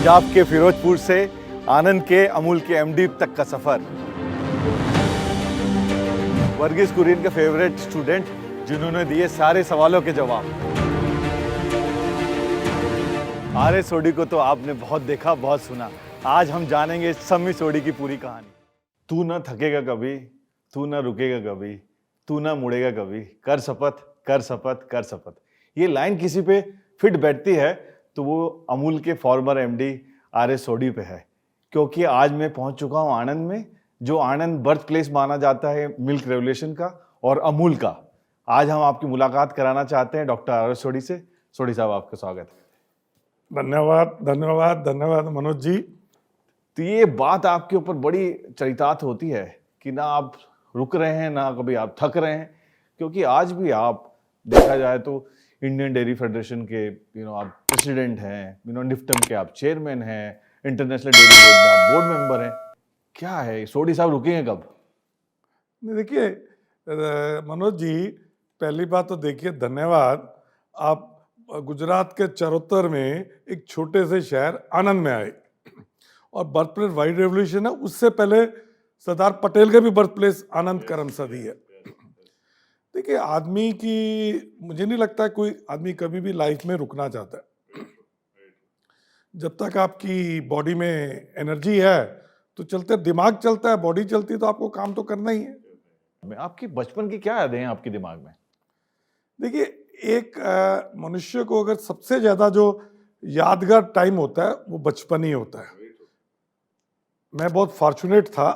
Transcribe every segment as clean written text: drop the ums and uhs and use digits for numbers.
पंजाब के फिरोजपुर से आनंद के अमूल के एमडी तक का सफर। वर्गीस कुरियन के फेवरेट स्टूडेंट जिन्होंने दिए सारे सवालों के जवाब। आर्य सोडी को तो आपने बहुत देखा, बहुत सुना। आज हम जानेंगे सम्मी सोडी की पूरी कहानी। तू ना थकेगा कभी, तू ना रुकेगा कभी, तू ना मुड़ेगा कभी, कर शपथ कर शपथ कर शपथ। ये लाइन किसी पे फिट बैठती है तो वो अमूल के फॉर्मर एमडी आर्य सोडी पे है, क्योंकि आज मैं पहुंच चुका हूं आनंद में, जो आनंद बर्थ प्लेस माना जाता है मिल्क रेवोल्यूशन का और अमूल का। आज हम आपकी मुलाकात कराना चाहते हैं डॉक्टर आर्य सोडी से। सोडी साहब, आपका स्वागत है। धन्यवाद धन्यवाद धन्यवाद मनोज जी। तो ये बात आपके ऊपर बड़ी चरितार्थ होती है कि ना आप रुक रहे हैं ना कभी आप थक रहे हैं, क्योंकि आज भी आप देखा जाए तो इंडियन डेयरी फेडरेशन के आप प्रेसिडेंट हैं, निफ्टम के आप चेयरमैन हैं, इंटरनेशनल डेयरी बोर्ड में आप बोर्ड मेंबर हैं। क्या है सोडी साहब, रुकेंगे कब? देखिए मनोज जी, पहली बात तो देखिए धन्यवाद, आप गुजरात के चरोतर में एक छोटे से शहर आनंद में आए और बर्थ प्लेस वाइट रेवोल्यूशन है। उससे पहले सरदार पटेल का भी बर्थ प्लेस आनंद करमसदी है। देखिए आदमी की, मुझे नहीं लगता कोई आदमी कभी भी लाइफ में रुकना चाहता है। जब तक आपकी बॉडी में एनर्जी है तो चलते, दिमाग चलता है, बॉडी चलती है, तो आपको काम तो करना ही है। आपकी बचपन की क्या यादें हैं आपके दिमाग में? देखिए एक मनुष्य को अगर सबसे ज्यादा जो यादगार टाइम होता है वो बचपन ही होता है। मैं बहुत फॉर्चुनेट था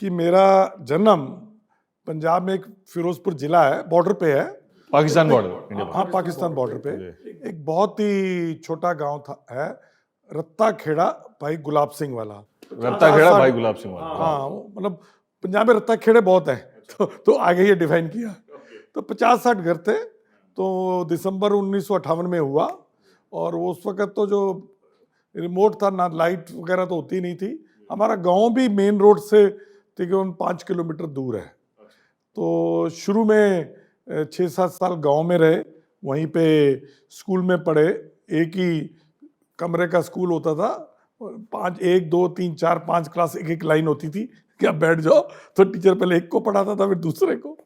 कि मेरा जन्म पंजाब में एक फिरोजपुर जिला है, बॉर्डर पे है, पाकिस्तान बॉर्डर। हाँ पाकिस्तान बॉर्डर पे एक बहुत ही छोटा गांव था है, रत्ता खेड़ा भाई गुलाब सिंह वाला। रत्ता खेड़ा भाई गुलाब सिंह वाला। हाँ मतलब पंजाब में रत्ता खेड़े बहुत हैं तो आगे ये डिफाइन किया। तो 50-60 घर थे। तो दिसंबर 1958 में हुआ और वो उस वक्त तो जो रिमोट था ना, लाइट वगैरह तो होती नहीं थी। हमारा गांव भी मेन रोड से तकरीबन 5 किलोमीटर दूर है। तो शुरू में 6-7 साल गांव में रहे, वहीं पे स्कूल में पढ़े। एक ही कमरे का स्कूल होता था, 1 2 3 4 5 क्लास एक एक लाइन होती थी कि आप बैठ जाओ। तो टीचर पहले एक को पढ़ाता था, फिर दूसरे को।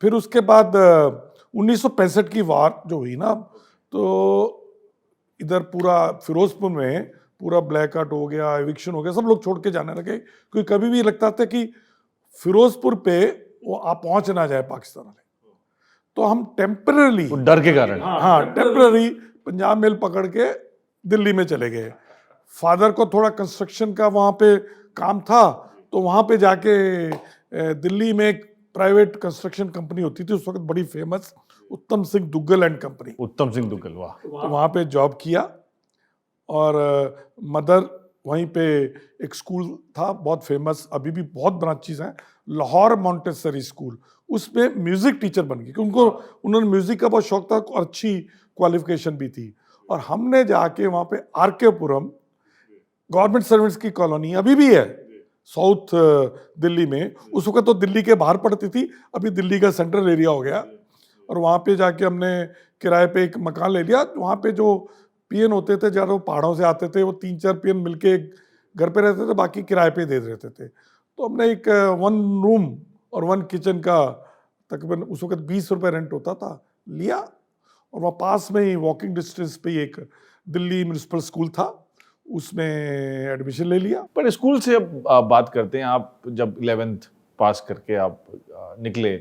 फिर उसके बाद 1965 की वार जो हुई ना, तो इधर पूरा फिरोजपुर में पूरा ब्लैक आउट हो गया, एविक्शन हो गया, सब लोग छोड़ के जाने लगे, क्योंकि कभी भी लगता था कि फिरोजपुर पे वो आप पहुंच ना जाए पाकिस्तान वाले। तो हम टेम्पररी, डर के कारण, हाँ टेम्पररी पंजाब मेल पकड़ के दिल्ली में चले गए। फादर को थोड़ा कंस्ट्रक्शन का वहाँ पे काम था, तो वहाँ पे जाके दिल्ली में एक प्राइवेट कंस्ट्रक्शन कंपनी होती थी उस वक्त बड़ी फेमस, उत्तम सिंह दुग्गल एंड कंपनी। उत्तम सिंह दुग्गल, वाह। तो वहाँ पे जॉब किया और मदर वहीं पे एक स्कूल था बहुत फेमस, अभी भी बहुत ब्रांचेस हैं, लाहौर मॉन्टेसरी स्कूल। उसमें म्यूजिक टीचर बन गई, क्योंकि उन्होंने म्यूजिक का बहुत शौक था और अच्छी क्वालिफिकेशन भी थी। और हमने जाके वहाँ पे आरकेपुरम गवर्नमेंट सर्वेंट्स की कॉलोनी अभी भी है साउथ दिल्ली में, उस वक्त तो दिल्ली के बाहर पड़ती थी, अभी दिल्ली का सेंट्रल एरिया हो गया। और वहाँ पे जाके हमने किराए पे एक मकान ले लिया। वहाँ पे जो पीएन होते थे, ज़्यादा वो पहाड़ों से आते थे, वो 3-4 पीएन मिलके एक घर पे रहते थे, बाकी किराए पे दे देते थे। तो हमने एक 1 रूम और 1 किचन का तकरीबन उस वक्त 20 रुपये रेंट होता था, लिया। और वहाँ पास में ही वॉकिंग डिस्टेंस पे ही एक दिल्ली म्यूनिसिपल स्कूल था, उसमें एडमिशन ले लिया। पर स्कूल से अब आप बात करते हैं, आप जब 11th पास करके आप निकले,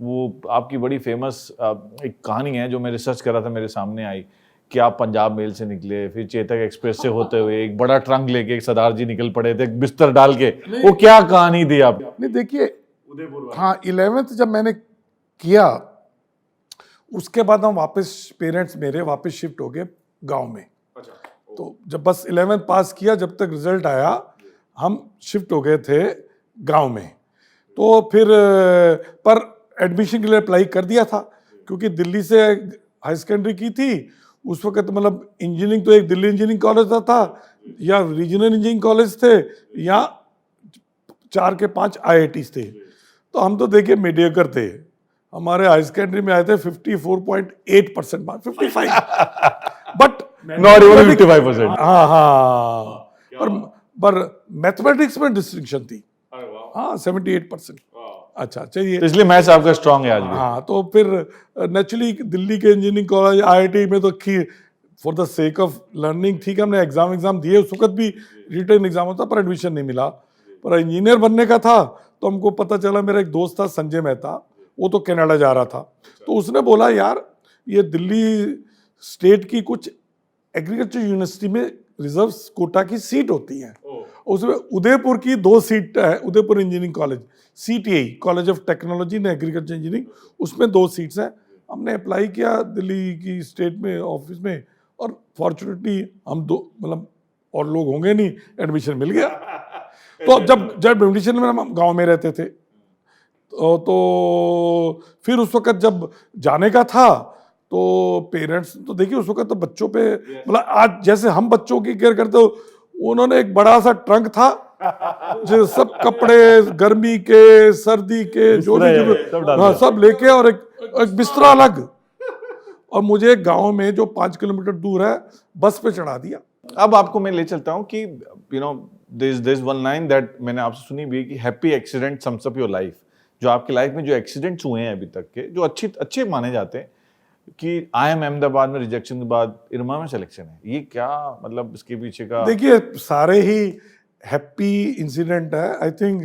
वो आपकी बड़ी फेमस एक कहानी है जो मैं रिसर्च कर रहा था, मेरे सामने आई कि आप पंजाब मेल से निकले, फिर चेतक एक्सप्रेस से होते हुए एक बड़ा ट्रंक लेके एक सरदार जी निकल पड़े थे बिस्तर डाल के। वो क्या कहानी थी आप? नहीं देखिए, हाँ 11th जब मैंने किया, उसके बाद हम वापस, पेरेंट्स मेरे वापस शिफ्ट हो गए गांव में। तो जब बस 11th पास किया, जब तक रिजल्ट आया हम शिफ्ट हो गए थे गांव में। तो फिर पर एडमिशन के लिए अप्लाई कर दिया था, क्योंकि दिल्ली से हाई सेकेंडरी की थी उस वक्त। मतलब इंजीनियरिंग तो एक दिल्ली इंजीनियरिंग कॉलेज था या रीजनल इंजीनियरिंग कॉलेज थे, या 4 के 5 IITs थे। तो हम तो देखिए मीडियोकर थे। हमारे हाई सेकेंडरी में आए थे 54.8% मार्क्स, 55। But not even 55%। हाँ हाँ, पर मैथमेटिक्स में डिस्टिंक्शन थी। हाँ 78%। अच्छा चलिए, तो इसलिए मैथ्स आपका स्ट्रांग है आज भी। हाँ तो फिर नेचुरली दिल्ली के इंजीनियरिंग कॉलेज आईआईटी में तो for the sake of learning ठीक है, हमने एग्जाम दिए, उस वक्त भी रिटर्न एग्जाम होता पर एडमिशन नहीं मिला। पर इंजीनियर बनने का था तो हमको पता चला, मेरा एक दोस्त था संजय मेहता, वो तो कनाडा जा रहा था, तो उसने बोला यार ये दिल्ली स्टेट की कुछ एग्रीकल्चर यूनिवर्सिटी में रिजर्व कोटा की सीट होती है, उसमें उदयपुर की 2 सीट है, Udaipur engineering college, CTI college of technology and agriculture engineering, उसमें 2 सीट्स हैं। हमने अप्लाई किया दिल्ली की स्टेट में ऑफिस में, और फॉर्चुनेटली हम 2 मतलब और लोग होंगे नहीं, एडमिशन मिल गया। तो जब एडमिशन में हम गांव में रहते थे, तो फिर उस वक्त जब जाने का था तो पेरेंट्स तो देखिए उस वक्त तो बच्चों पे मतलब आज जैसे हम बच्चों की केयर करते हो, उन्होंने एक बड़ा सा ट्रंक था जो सब कपड़े गर्मी के सर्दी के जो भी सब डाल हाँ दिया। सब लेके, और एक बिस्तरा अलग, और मुझे गांव में जो 5 किलोमीटर दूर है बस पे चढ़ा दिया। अब आपको मैं ले चलता हूँ कि you know this one line that मैंने आपसे सुनी भी है कि happy accident sums up your life. जो आपकी लाइफ में जो एक्सीडेंट्स हुए हैं अभी तक के, जो अच्छे माने जाते हैं, कि IIM अहमदाबाद में रिजेक्शन के बाद इरमा में सिलेक्शन है, ये क्या मतलब इसके पीछे का? देखिए सारे ही हैप्पी इंसिडेंट है, I think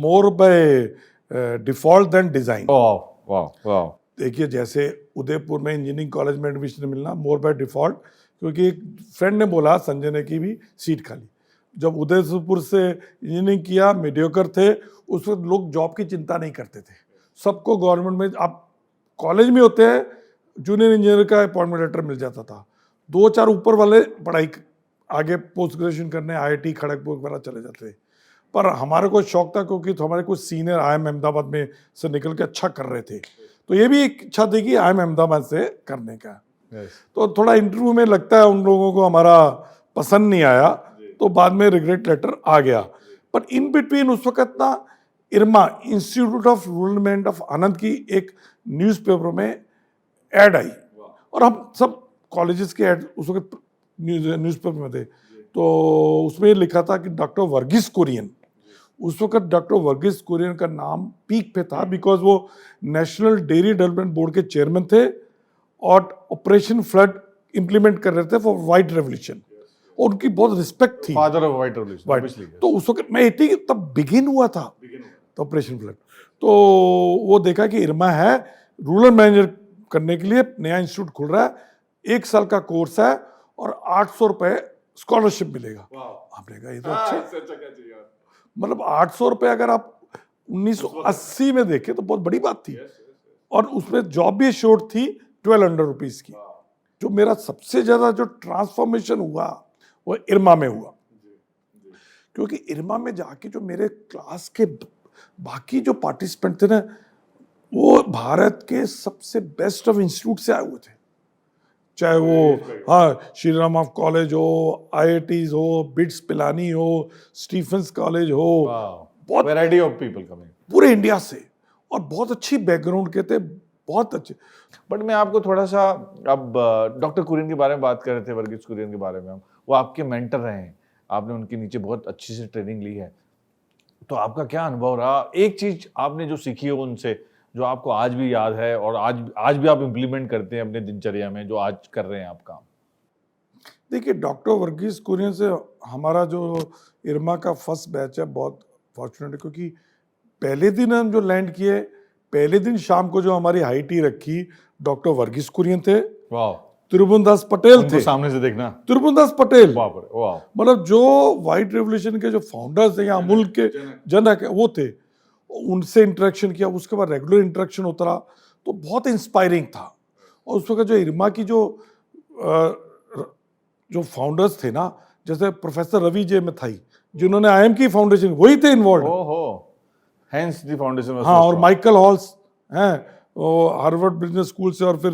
more by default then design. वाह वाह वाह। देखिए जैसे उदयपुर में इंजीनियरिंग कॉलेज में एडमिशन मिलना मोर बाय डिफॉल्ट, क्योंकि एक फ्रेंड ने बोला संजय ने की भी सीट खाली। जब उदयपुर से इंजीनियरिंग किया, मीडियोकर थे उस वक्त, लोग जॉब की चिंता नहीं करते थे, सबको गवर्नमेंट में, आप कॉलेज में होते हैं जूनियर इंजीनियर का अपॉइंटमेंट लेटर मिल जाता था, 2-4 ऊपर वाले पढ़ाई आगे पोस्ट ग्रेजुएशन करने IIT खड़गपुर वगैरह चले जाते थे। पर हमारे को शौक था क्योंकि तो हमारे कुछ सीनियर IIM अहमदाबाद में से निकल के अच्छा कर रहे थे, तो ये भी एक इच्छा थी कि IIM अहमदाबाद से करने का। तो थोड़ा इंटरव्यू में लगता है उन लोगों को हमारा पसंद नहीं आया, तो बाद में रिग्रेट लेटर आ गया। पर इन बिटवीन उस वक्त ना IRMA institute of rural development of Anand की एक न्यूज़पेपर में ऐड आई, और हम सब कॉलेजेस के ऐड उस वक्त न्यूज़पेपर में थे, तो उसमें लिखा था कि डॉक्टर वर्गीस कुरियन, उस वक्त डॉक्टर वर्गीस कुरियन का नाम पीक पे था, बिकॉज वो नेशनल डेयरी डेवलपमेंट बोर्ड के चेयरमैन थे और ऑपरेशन फ्लड इंप्लीमेंट कर रहे थे फॉर व्हाइट रेवोल्यूशन, और उनकी बहुत रिस्पेक्ट थी, father of white revolution obviously. तो उस वक्त मैं 80 तब बिगिन हुआ था तो ऑपरेशन फ्लड, तो वो देखा कि इरमा है, रूरल मैनेजर करने के लिए नया इंस्टीट्यूट खुल रहा है, 1 साल का कोर्स है और 800 रुपए स्कॉलरशिप मिलेगा। आपने कहा ये तो अच्छा, मतलब 800 रुपए अगर आप 1980 में देखें तो बहुत बड़ी बात थी, और उसमें जॉब भी शॉर्ट थी 1200 रुपीज की। जो मेरा सबसे ज्यादा जो ट्रांसफॉर्मेशन हुआ वो इरमा में हुआ, क्योंकि इरमा में जाके जो मेरे क्लास के बाकी जो पार्टिसिपेंट थे ना, वो भारत के सबसे बेस्ट ऑफ इंस्टीट्यूट से आए हुए थे, चाहे वो हाँ श्री राम ऑफ कॉलेज हो, IITs हो, बिट्स पिलानी हो, स्टीफेंस कॉलेज हो, बहुत वैरायटी ऑफ पीपल कमिंग पूरे इंडिया से, और बहुत अच्छी बैकग्राउंड के थे, बहुत अच्छे। बट मैं आपको थोड़ा सा, अब डॉक्टर कुरियन के बारे में बात कर रहे थे, वर्गीस कुरियन के बारे में, हम वो आपके मेंटर रहे हैं, आपने उनके नीचे बहुत अच्छी से ट्रेनिंग ली है, तो आपका क्या अनुभव रहा? एक चीज आपने जो सीखी हो उनसे, जो आपको आज भी याद है और आज भी आप इम्प्लीमेंट करते हैं अपने दिनचर्या में, जो आज कर रहे हैं आप काम? देखिए डॉक्टर वर्गीस कुरियन से हमारा जो इरमा का फर्स्ट बैच है बहुत फॉर्चुनेट, क्योंकि पहले दिन हम जो लैंड किए, पहले दिन शाम को जो हमारी हाई टी रखी, डॉक्टर वर्गीस कुरियन थे, वाह, त्रिभुवनदास पटेल थे, सामने से देखना, त्रिभुवनदास पटेल, वाह, मतलब जो व्हाइट रेवोल्यूशन के जो फाउंडर्स थे या अमूल के जनक है वो थे, उनसे इंटरेक्शन किया, उसके बाद रेगुलर इंटरेक्शन होता रहा, तो बहुत इंस्पायरिंग था। और उस वक्त जो इरमा की जो फाउंडर्स थे ना, जैसे प्रोफेसर रवि जे मिथाई, जिन्होंने IIM की फाउंडेशन, वही थे इन्वॉल्व, हेंस द फाउंडेशन। हाँ, और माइकल हॉल्स हैं हार्वर्ड बिजनेस स्कूल से, और फिर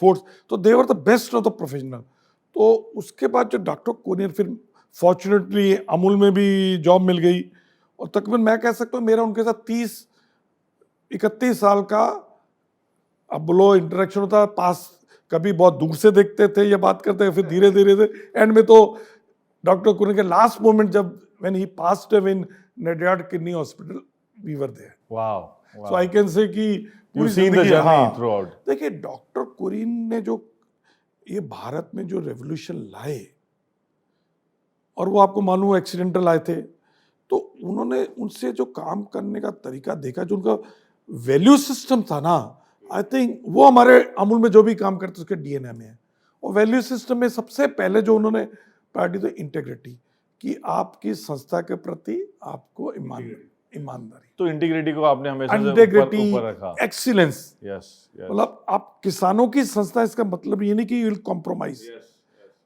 फोर्स, तो they were the best of the professional. तो उसके बाद जो डॉक्टर कुरियन, फिर फॉर्चुनेटली अमूल में भी जॉब मिल गई, और तकरीबन मैं कह सकता हूँ मेरा उनके साथ 30-31 साल का, अब बोलो इंटरेक्शन होता है, पास कभी बहुत दूर से देखते थे या बात करते, फिर धीरे धीरे एंड में तो डॉक्टर कुरियन के लास्ट मोमेंट जब when he passed away in Nadiad kidney hospital, we were there. Wow, so I can say कि पूरी seen the जिंदगी, journey हाँ, throughout. देखिए डॉक्टर कुरियन ने जो ये भारत में जो रेवोल्यूशन लाए, और वो आपको मालूम एक्सीडेंटल आए थे, तो उन्होंने उनसे जो काम करने का तरीका देखा, जो उनका वैल्यू सिस्टम था ना, आई थिंक वो हमारे अमूल में जो भी काम करते उसके डीएनए में है। और वैल्यू सिस्टम में सबसे पहले जो उन्होंने पार्टी, तो इंटेग्रिटी, कि आपकी संस्था के प्रति आपको ईमानदारी, तो इंटीग्रिटी को आपने हमेशा से इंटेग्रिटी, ऊपर रखा। एक्सीलेंस। यस, मतलब आप किसानों की संस्था, इसका मतलब ये नहीं कि you will compromise.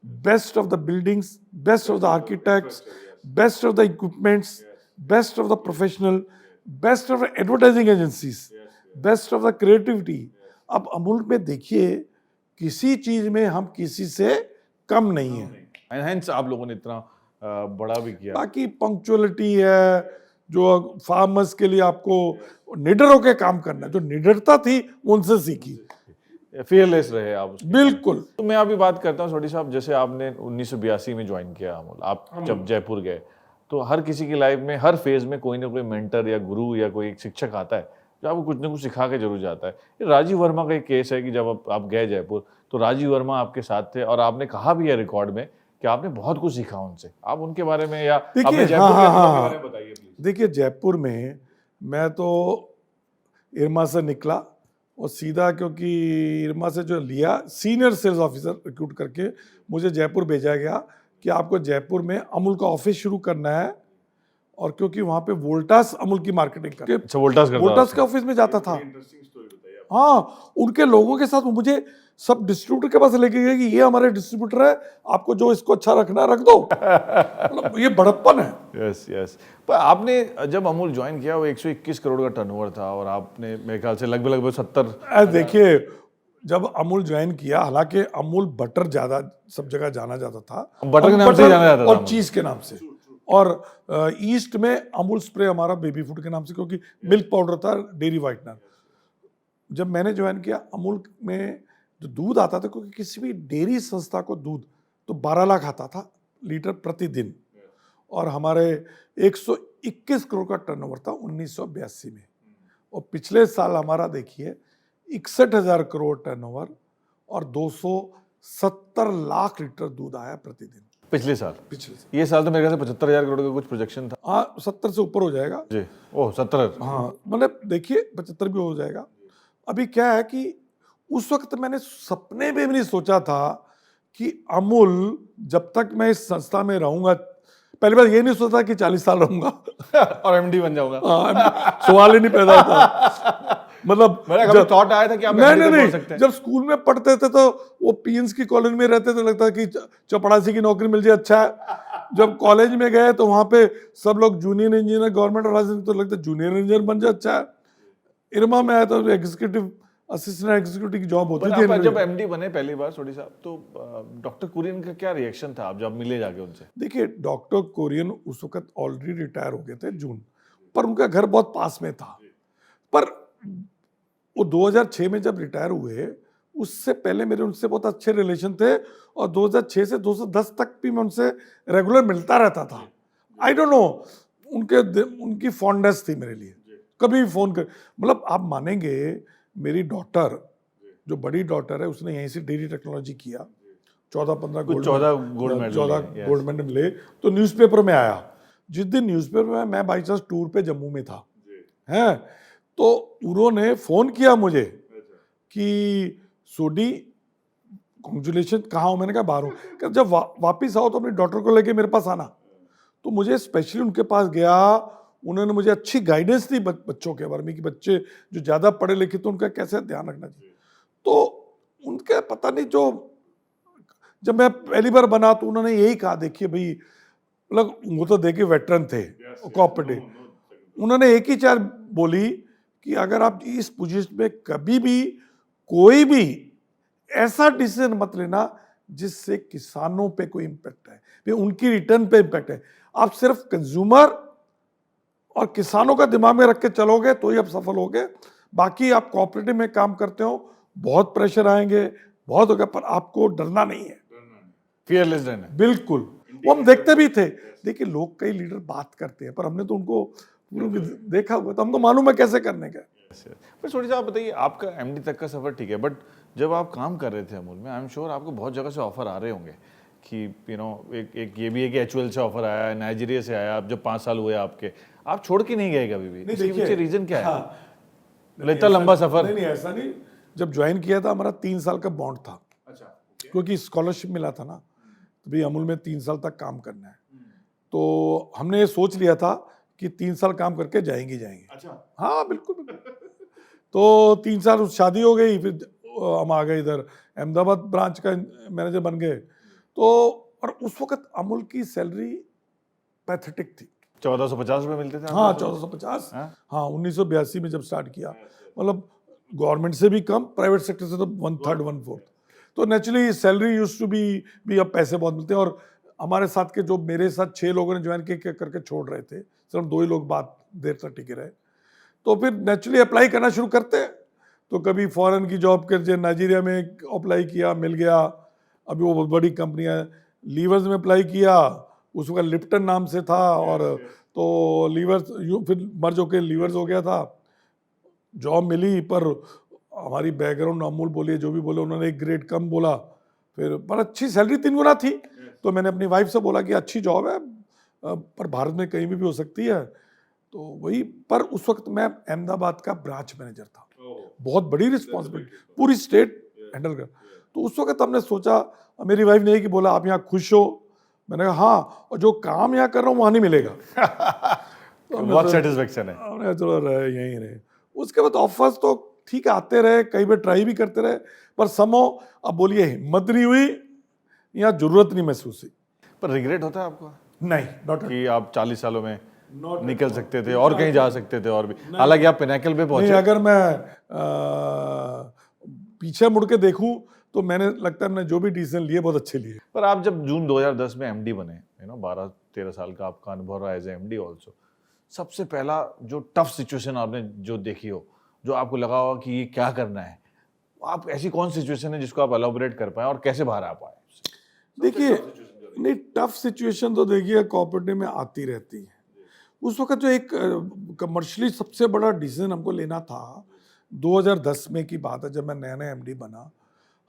Best of the buildings, best of the architects, best of the equipments, best of the professional, best of the advertising agencies, best of the creativity. अब अमूल में देखिए, किसी चीज में हम किसी से कम नहीं है। हेंस आप लोगों ने इतना बड़ा भी किया। बाकी पंक्चुअलिटी है, जो फार्मर्स के लिए आपको निडर होकर काम करना, जो निडरता थी उनसे सीखी, फियरलेस रहे आप उसके। बिल्कुल। तो मैं अभी बात करता हूँ सोडी साहब, जैसे आपने 1982 में ज्वाइन किया अमूल, आप जब जयपुर गए, तो हर किसी की लाइफ में हर फेज में कोई ना कोई मेंटर या गुरु या कोई एक शिक्षक आता है जो आपको कुछ ना कुछ सिखा के जरूर जाता है। ये राजीव वर्मा का एक केस है कि जब आप गए जयपुर, तो राजीव वर्मा आपके साथ थे और आपने कहा भी है रिकॉर्ड में कि आपने बहुत कुछ सीखा उनसे। आप उनके बारे में या अपने जयपुर के बारे में बताइए प्लीज। देखिए, जयपुर में मैं तो इरमा से निकला और सीधा, क्योंकि इरमा से जो लिया सीनियर सेल्स ऑफिसर रिक्रूट करके मुझे जयपुर भेजा गया कि आपको जयपुर में अमूल का ऑफिस शुरू करना है, और क्योंकि वहां पे वोल्टास अमूल की मार्केटिंग कर, अच्छा, वोल्टास के ऑफिस में जाता था। हाँ, उनके लोगों के साथ मुझे सब डिस्ट्रीब्यूटर के पास लेके गए कि ये हमारे डिस्ट्रीब्यूटर है, आपको जो इसको अच्छा रखना है रख दो। मतलब ये बड़प्पन है। Yes yes. पर आपने जब अमूल ज्वाइन किया, वो 121 करोड़ का टर्नओवर था, और आपने मेरे ख्याल से लगभग 70। देखिए, जब अमूल ज्वाइन किया, हालांकि अमूल बटर ज्यादा सब जगह जाना जाता था, बटर के नाम से जाना जाता था, और चीज के नाम से, और ईस्ट में अमूल स्प्रे हमारा बेबी फूड के नाम से, क्योंकि मिल्क पाउडर था, डेयरी व्हाइटनर। जब मैंने ज्वाइन किया, अमूल में जो दूध आता था, क्योंकि किसी भी डेयरी संस्था को दूध तो 12 लाख आता था लीटर प्रतिदिन, और हमारे 121 करोड़ का टर्नओवर था 1982 में। और पिछले साल हमारा देखिए 61,000 करोड़ टर्नओवर और 270 लाख लीटर दूध आया प्रतिदिन पिछले साल। पिछले साल। ये साल तो मेरे ख्याल से 75,000 करोड़ का कुछ प्रोजेक्शन था। हाँ, 70 से ऊपर हो जाएगा जी। ओह, 70। हाँ, मतलब देखिए 75 भी हो जाएगा। अभी क्या है कि उस वक्त मैंने सपने में भी नहीं सोचा था कि अमूल, जब तक मैं इस संस्था में रहूंगा, पहली बार ये नहीं सोचा कि 40 साल रहूंगा और एमडी बन जाऊंगा। सवाल ही नहीं पैदा होता। मतलब मेरा कभी थॉट आया था कि आप MD तक पहुंच सकते हैं? जब स्कूल में पढ़ते थे तो वो पीएंस की कॉलेज में रहते तो लगता कि चपड़ासी की नौकरी मिल जाए, अच्छा है। जब कॉलेज में गए तो वहां पे सब लोग जूनियर इंजीनियर गवर्नमेंट और तो लगता जूनियर इंजीनियर बन जाए, अच्छा है। इरमा में आया तो एग्जीक्यूटिव असिस्टेंट एग्जीक्यूटिव की जॉब होती थी। जब एमडी बने पहली बार सोडी साहब, तो डॉक्टर कुरियन का क्या रिएक्शन था आप जब मिले जाके उनसे? देखिए, डॉक्टर कुरियन उस वक्त ऑलरेडी रिटायर हो गए थे जून, पर उनका घर बहुत पास में था। पर वो 2006 में जब रिटायर हुए, उससे पहले मेरे उनसे बहुत अच्छे रिलेशन थे, और 2006 से 2010 तक भी मैं उनसे रेगुलर मिलता रहता था। आई डोंट नो, उनकी फॉन्डनेस थी मेरे लिए, कभी भी फोन कर, मतलब आप मानेंगे, मेरी डॉटर, जो बड़ी डॉटर है, उसने यहीं से डेयरी टेक्नोलॉजी किया, 14-15 गोल्ड मेडल मिले, तो न्यूज़पेपर में आया। जिस दिन न्यूज़पेपर में मैं बाई चांस टूर पे जम्मू में था, हैं, तो उन्होंने फोन किया मुझे कि सोडी कॉन्ग्रेचुलेशन, कहाँ हो? मैंने कहा बाहर हूँ। जब वापिस आओ तो अपनी डॉटर को लेके मेरे पास आना। तो मुझे स्पेशली उनके पास गया, उन्होंने मुझे अच्छी गाइडेंस दी बच्चों के बारे में कि बच्चे जो ज़्यादा पढ़े लिखे तो उनका कैसे ध्यान रखना चाहिए। तो उनके पता नहीं, जो जब मैं पहली बार बना तो उन्होंने यही कहा, देखिए भाई, मतलब वो तो देखिए वेटरन थे, कोऑपरेटिव, उन्होंने एक ही चार बोली कि अगर आप इस पोजीशन में कभी भी कोई भी ऐसा डिसीजन मत लेना जिससे किसानों पे कोई इम्पैक्ट है, उनकी रिटर्न पे इम्पैक्ट है। आप सिर्फ कंज्यूमर और किसानों का दिमाग में रख के चलोगे तो ही आप सफल होगे। बाकी आप कोऑपरेटिव में काम करते हो, बहुत प्रेशर आएंगे, बहुत हो गया, पर आपको डरना नहीं है, फियरलेस रहना है। बिल्कुल। वो हम देखते भी थे। देखिए लोग, कई लीडर बात करते हैं, पर हमने तो उनको पूरा देखा हुआ, तो हमको मालूम है कैसे करने का। पर थोड़ी सी आप बताइए, आपका एमडी तक का सफर ठीक है, बट जब आप काम कर रहे थे अमूल में, आई एम श्योर आपको बहुत जगह से ऑफर आ रहे होंगे कि एक ये भी है कि एचयूएल से ऑफर आया है, नाइजीरिया से आया, अब जब 5 साल हुए आपके, आप छोड़ के नहीं गए कभी भी? इसके पीछे रीजन क्या है? हाँ, इतना लंबा सफर? नहीं ऐसा नहीं। जब ज्वाइन किया था हमारा 3 साल का बॉन्ड था। अच्छा, क्योंकि स्कॉलरशिप मिला था ना, तो भाई अमूल में 3 साल तक काम करना है। तो हमने ये सोच लिया था कि 3 साल काम करके जाएंगे। अच्छा, हाँ बिल्कुल। तो 3 साल शादी हो गई, फिर हम आ गए इधर, अहमदाबाद ब्रांच का मैनेजर बन गए। तो और उस वक्त अमूल की सैलरी पैथेटिक थी। 1450 रुपये मिलते थे? हाँ 1450। हाँ 1982 में जब स्टार्ट किया, मतलब गवर्नमेंट से भी कम, प्राइवेट सेक्टर से तो 1/3 1/4। तो naturally salary use to be अब पैसे बहुत मिलते हैं। और हमारे साथ के जो मेरे साथ 6 लोगों ने ज्वाइन करके छोड़ रहे थे, सिर्फ 2 ही लोग बात देर तक टिके रहे। तो फिर नेचुरली अप्लाई करना शुरू करते हैं। तो कभी फॉरेन की जॉब कर, नाइजीरिया में अप्लाई किया, मिल गया। अभी वो बहुत बड़ी कंपनियां, लीवर्स में अप्लाई किया, उस वक्त लिप्टन नाम से था, और तो लीवर्स फिर मर्ज होके लीवर्स हो गया था। जॉब मिली, पर हमारी बैकग्राउंड, अमूल बोलिए जो भी बोले, उन्होंने एक ग्रेड कम बोला। फिर पर अच्छी सैलरी 3 गुना थी। तो मैंने अपनी वाइफ से बोला कि अच्छी जॉब है, पर भारत में कहीं भी हो सकती है। तो वही, पर उस वक्त मैं अहमदाबाद का ब्रांच मैनेजर था, बहुत बड़ी रिस्पॉन्सिबिलिटी, पूरी स्टेट हैंडल कर। तो उस वक्त हमने सोचा, मेरी वाइफ ने यही कि बोला आप यहाँ खुश हो? मैंने कहा हाँ, और जो काम यहाँ कर रहा हूँ वहाँ नहीं मिलेगा। तो बहुत सेटिस्फेक्शन है। हमने चलो रहे, यहीं रहे। उसके बाद ऑफर्स तो ठीक आते रहे, कई बार ट्राई भी करते रहे, पर समो अब बोलिए हिम्मत नहीं हुई या जरूरत नहीं महसूस हुई। पर रिग्रेट होता है आपको नहीं, नॉट कि आप 40 सालों में निकल सकते थे और कहीं जा सकते थे, और भी, हालांकि आप पिनाकल पे पहुंचे? नहीं, अगर मैं पीछे मुड़ के देखूं तो मैंने, लगता है मैंने जो भी डिसीजन लिए बहुत अच्छे लिए। पर आप जब जून 2010 में एमडी बने, 12-13 साल का आपका अनुभव रहा एज एमडी ऑल्सो, सबसे पहला जो टफ सिचुएशन आपने जो देखी हो, जो आपको लगा हो कि ये क्या करना है, आप ऐसी कौन सिचुएशन है जिसको आप एलैबोरेट कर पाए और कैसे बाहर आ पाए? देखिए, नहीं टफ सिचुएशन तो देखिए कोऑपरेटिव में आती रहती है। उस वक्त जो एक कमर्शियली सबसे बड़ा डिसीजन हमको लेना था, 2010 में की बात है, जब मैं नया एमडी बना,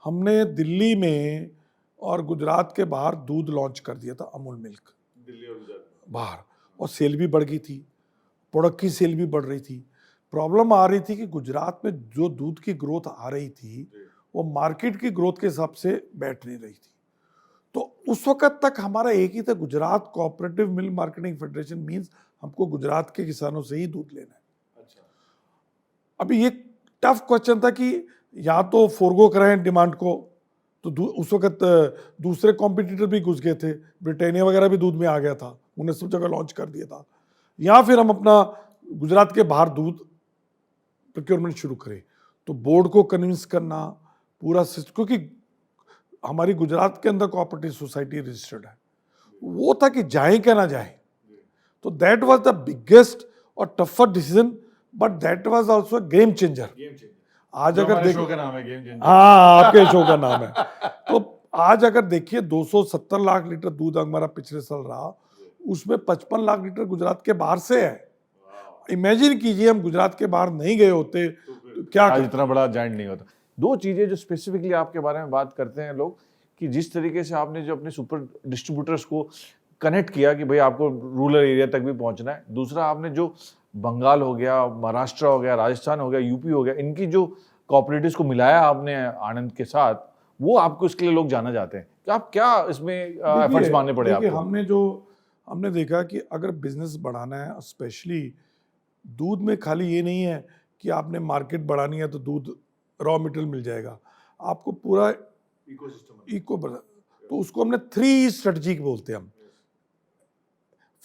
हमने दिल्ली में और गुजरात के बाहर दूध लॉन्च कर दिया था, अमूल मिल्क, दिल्ली और गुजरात बाहर। और सेल भी बढ़ गई थी, प्रोडक्ट की सेल भी बढ़ रही थी। प्रॉब्लम आ रही थी कि गुजरात में जो दूध की ग्रोथ आ रही थी, वो मार्केट की ग्रोथ के हिसाब से बैठ नहीं रही थी। तो उस वक्त तक हमारा एक ही था, Gujarat cooperative milk marketing federation, means हमको गुजरात के किसानों से ही दूध लेना है। अच्छा। अभी ये टफ क्वेश्चन था कि या तो फोरगो कराएं डिमांड को, तो उस वक्त दूसरे कॉम्पिटिटर भी घुस गए थे, ब्रिटानिया वगैरह भी दूध में आ गया था, उन्हें सब जगह लॉन्च कर दिया था, या फिर हम अपना गुजरात के बाहर दूध प्रोक्योरमेंट शुरू करें। तो बोर्ड को कन्विंस करना पूरा, क्योंकि हमारी गुजरात के अंदर कोऑपरेटिव सोसाइटी रजिस्टर्ड है, वो था कि जाए क्या ना जाए। तो दैट वाज द बिगेस्ट और tougher decision, but that was also game changer. आज अगर देखिए, शो का नाम है गेम चेंजर। हाँ आपके शो का नाम है। तो आज अगर देखिए 270 लाख लीटर दूध हमारा पिछले साल रहा, उसमें 55 लाख लीटर गुजरात के बाहर से है। इमेजिन कीजिए हम गुजरात के बाहर नहीं गए होते तो क्या आज इतना बड़ा जाइंट नहीं होता। 2 चीजें जो स्पेसिफिकली आपके बारे में बात करते हैं लोग, कि जिस तरीके से आपने जो अपने सुपर डिस्ट्रीब्यूटर्स को कनेक्ट किया कि भाई आपको रूरल एरिया तक भी पहुंचना है। दूसरा, आपने जो बंगाल हो गया, महाराष्ट्र हो गया, राजस्थान हो गया, यूपी हो गया, इनकी जो कोऑपरेटिव्स को मिलाया आपने आनंद के साथ, वो आपको इसके लिए लोग जाना जाते हैं कि आप क्या इसमें एफर्ट्स मारने पड़े आपको? हमने देखा कि अगर बिजनेस बढ़ाना है, स्पेशली दूध में, खाली ये नहीं है कि आपने मार्केट बढ़ानी है तो दूध रॉ मटेरियल मिल जाएगा, आपको पूरा इकोसिस्टम। तो उसको हमने 3 स्ट्रेटजी बोलते हैं हम।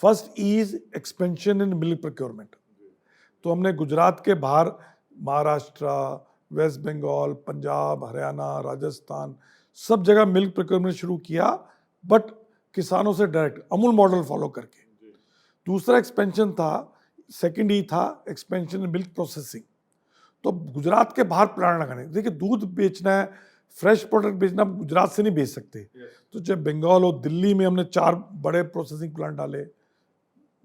First is expansion in milk procurement. तो हमने गुजरात के बाहर महाराष्ट्र, वेस्ट बंगाल, पंजाब, हरियाणा, राजस्थान, सब जगह मिल्क प्रोक्योरमेंट शुरू किया, बट किसानों से डायरेक्ट अमूल मॉडल फॉलो करके। दूसरा एक्सपेंशन था, सेकंड ही था एक्सपेंशन इन मिल्क प्रोसेसिंग। तो गुजरात के बाहर प्लांट लगाने, देखिए दूध बेचना है, फ्रेश प्रोडक्ट बेचना आप गुजरात से नहीं बेच सकते। तो चाहे बंगाल हो, दिल्ली में हमने 4 बड़े प्रोसेसिंग प्लांट डाले,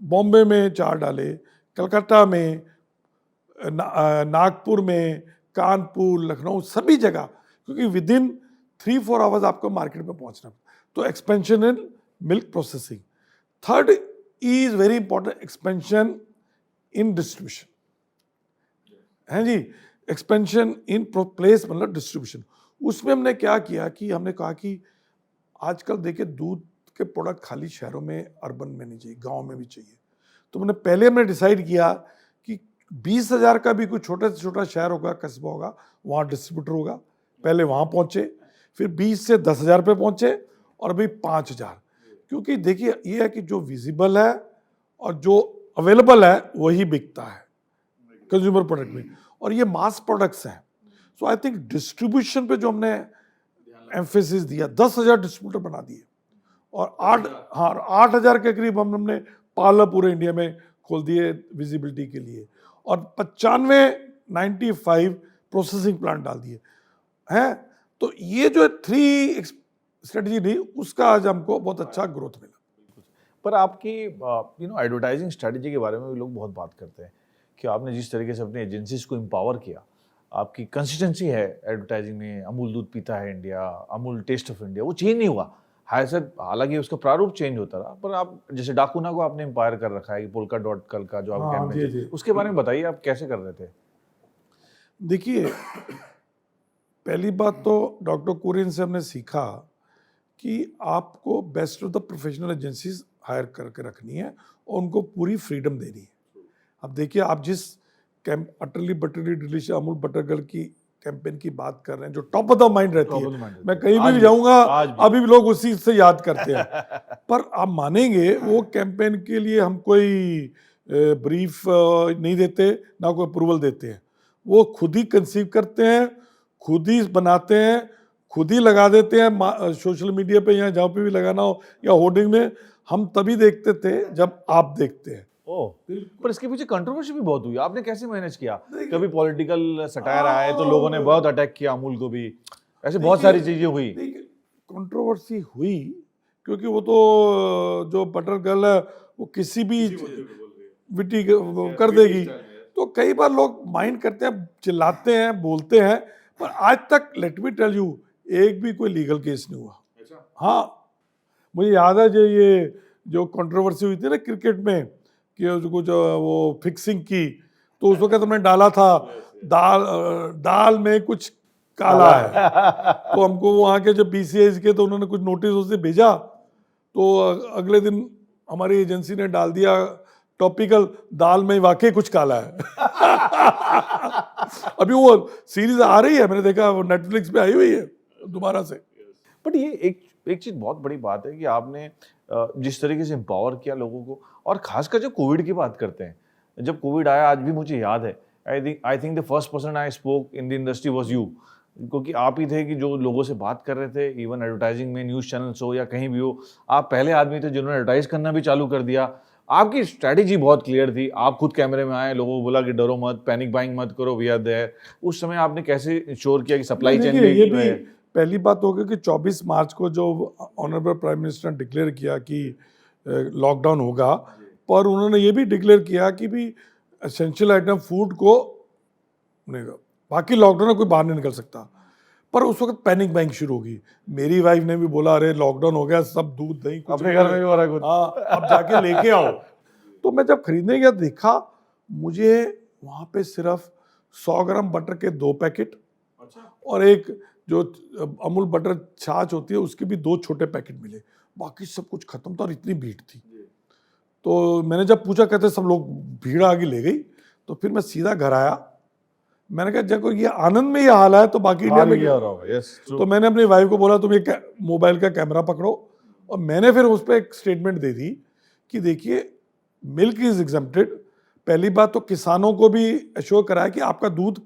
बॉम्बे में 4 डाले, कलकत्ता में, नागपुर में, कानपुर, लखनऊ, सभी जगह, क्योंकि विद इन 3-4 आवर्स आपको मार्केट में पहुंचना। तो expansion in milk processing. Third is very important, expansion in distribution, है जी। एक्सपेंशन इन प्लेस मतलब डिस्ट्रीब्यूशन। उसमें हमने क्या किया कि हमने कहा कि आजकल देखिए दूध के प्रोडक्ट खाली शहरों में, अर्बन में नहीं चाहिए, गांव में भी चाहिए। तो हमने डिसाइड किया कि 20,000 का भी कोई छोटा से छोटा शहर होगा, कस्बा होगा, वहाँ डिस्ट्रीब्यूटर होगा। पहले वहाँ पहुँचे, फिर 20 से 10,000 पे पहुँचे, और अभी 5,000। क्योंकि देखिए ये है कि जो विजिबल है और जो अवेलेबल है वही बिकता है कंज्यूमर प्रोडक्ट में, और ये मास प्रोडक्ट्स हैं। सो आई थिंक डिस्ट्रीब्यूशन पे जो हमने एम्फेसिस दिया, 10,000 डिस्ट्रीब्यूटर बना दिए, और 8,000 के करीब हमने पार्लर पूरे इंडिया में खोल दिए विजिबिलिटी के लिए, और 95 प्रोसेसिंग प्लांट डाल दिए हैं। तो ये जो 3 स्ट्रेटजी थी, उसका आज हमको बहुत अच्छा ग्रोथ मिला। पर आपकी एडवर्टाइजिंग स्ट्रेटजी के बारे में भी लोग बहुत बात करते हैं कि आपने जिस तरीके से अपनी एजेंसीज को एम्पावर किया, आपकी कंसिस्टेंसी है एडवर्टाइजिंग में। अमूल दूध पीता है India, Amul taste of India, वो चेंज नहीं हुआ। हाय सर, हालांकि उसका प्रारूप चेंज होता रहा, पर आप जैसे डाकुना को आपने एम्पायर कर रखा है कि पोल्का डॉट कल का जो आप कैंपेन, उसके बारे में बताइए, आप कैसे कर रहे थे? देखिए, पहली बात तो डॉक्टर कुरियन से हमने सीखा कि आपको best of the professional agencies hire करके रखनी है और उनको पूरी फ्रीडम देनी है। अब देखिए, आप जिस अटरली बटरली डिलीशियस अमूल बटरगर्ल की कैंपेन की बात कर रहे हैं, जो टॉप ऑफ द माइंड रहती है, मैं कहीं भी जाऊंगा अभी भी लोग उसी से याद करते हैं। पर आप मानेंगे, वो कैंपेन के लिए हम कोई ब्रीफ नहीं देते, ना कोई अप्रूवल देते हैं। वो खुद ही कंसीव करते हैं, खुद ही बनाते हैं, खुद ही लगा देते हैं सोशल मीडिया पे या जहाँ पे भी लगाना हो, या होर्डिंग में। हम तभी देखते थे जब आप देखते हैं। ओह, पर इसके पीछे कंट्रोवर्सी भी बहुत हुई, आपने कैसे मैनेज किया? कभी पॉलिटिकल सटायर आए तो लोगों ने बहुत अटैक किया अमूल को भी, ऐसे बहुत सारी चीजें हुई। कंट्रोवर्सी हुई क्योंकि वो तो जो बटर गर्ल है वो किसी भी विटी कर देगी। तो कई बार लोग माइंड करते हैं, चिल्लाते हैं, बोलते हैं, पर आज तक लेट मी टेल यू, एक भी कोई लीगल केस नहीं हुआ। हाँ, मुझे याद है जो कंट्रोवर्सी हुई थी ना क्रिकेट में कि कुछ वो फिक्सिंग की, तो उस वक्त हमने डाला था दाल में कुछ काला है। तो हमको वहाँ के जो BCIs के, तो उन्होंने कुछ नोटिस उसे भेजा, तो अगले दिन हमारी एजेंसी ने डाल दिया टॉपिकल, दाल में वाकई कुछ काला है। अभी वो सीरीज आ रही है, मैंने देखा वो नेटफ्लिक्स पे आई हुई है दोबारा से। बट ये एक चीज बहुत बड़ी बात है कि आपने जिस तरीके से एम्पावर किया लोगों को, और खासकर जब कोविड की बात करते हैं, जब कोविड आया, आज भी मुझे याद है, I think the first person I spoke in the industry was you, क्योंकि आप ही थे कि जो लोगों से बात कर रहे थे, इवन एडवर्टाइजिंग में, न्यूज़ चैनल्स हो या कहीं भी हो, आप पहले आदमी थे जिन्होंने एडवर्टाइज करना भी चालू कर दिया। आपकी स्ट्रैटेजी बहुत क्लियर थी, आप खुद कैमरे में आए, लोगों को बोला कि डरो मत, पैनिक बाइंग मत करो, वी आर देयर। उस समय आपने कैसे इंश्योर किया कि सप्लाई चेन भी पहली बात हो गई कि 24 मार्च को जो ऑनरेबल प्राइम मिनिस्टर ने डिक्लेयर किया कि लॉकडाउन होगा, पर उन्होंने ये भी डिक्लेयर किया कि भी एसेंशियल आइटम फूड को नहीं, बाकी लॉकडाउन में कोई बाहर नहीं निकल सकता। पर उस वक्त पैनिक बाइंग शुरू होगी। मेरी वाइफ ने भी बोला, अरे लॉकडाउन हो गया, सब दूध दही अपने घर में भी हो रहा है, हाँ, अब जाके लेके आओ। तो मैं जब खरीदने गया, देखा मुझे वहाँ पे सिर्फ 100 ग्राम बटर के 2 पैकेट, और एक जो अमूल बटर छाछ होती है उसके भी 2 छोटे पैकेट मिले, बाकी सब कुछ खत्म था और इतनी भीड़ थी। तो मैंने जब पूछा, कहते सब लोग भीड़ आगे ले गई। तो फिर मैं सीधा घर आया, मैंने कहा जब ये आनंद में ये हाल है तो बाकी इंडिया में क्या हो रहा होगा। तो मैंने अपनी वाइफ को बोला, तुम ये मोबाइल का कैमरा पकड़ो, और मैंने फिर उस पर एक स्टेटमेंट दे दी कि देखिए, मिल्क इज एग्जम्प्टेड। पहली बात तो किसानों को भी एश्योर कराया कि आपका दूध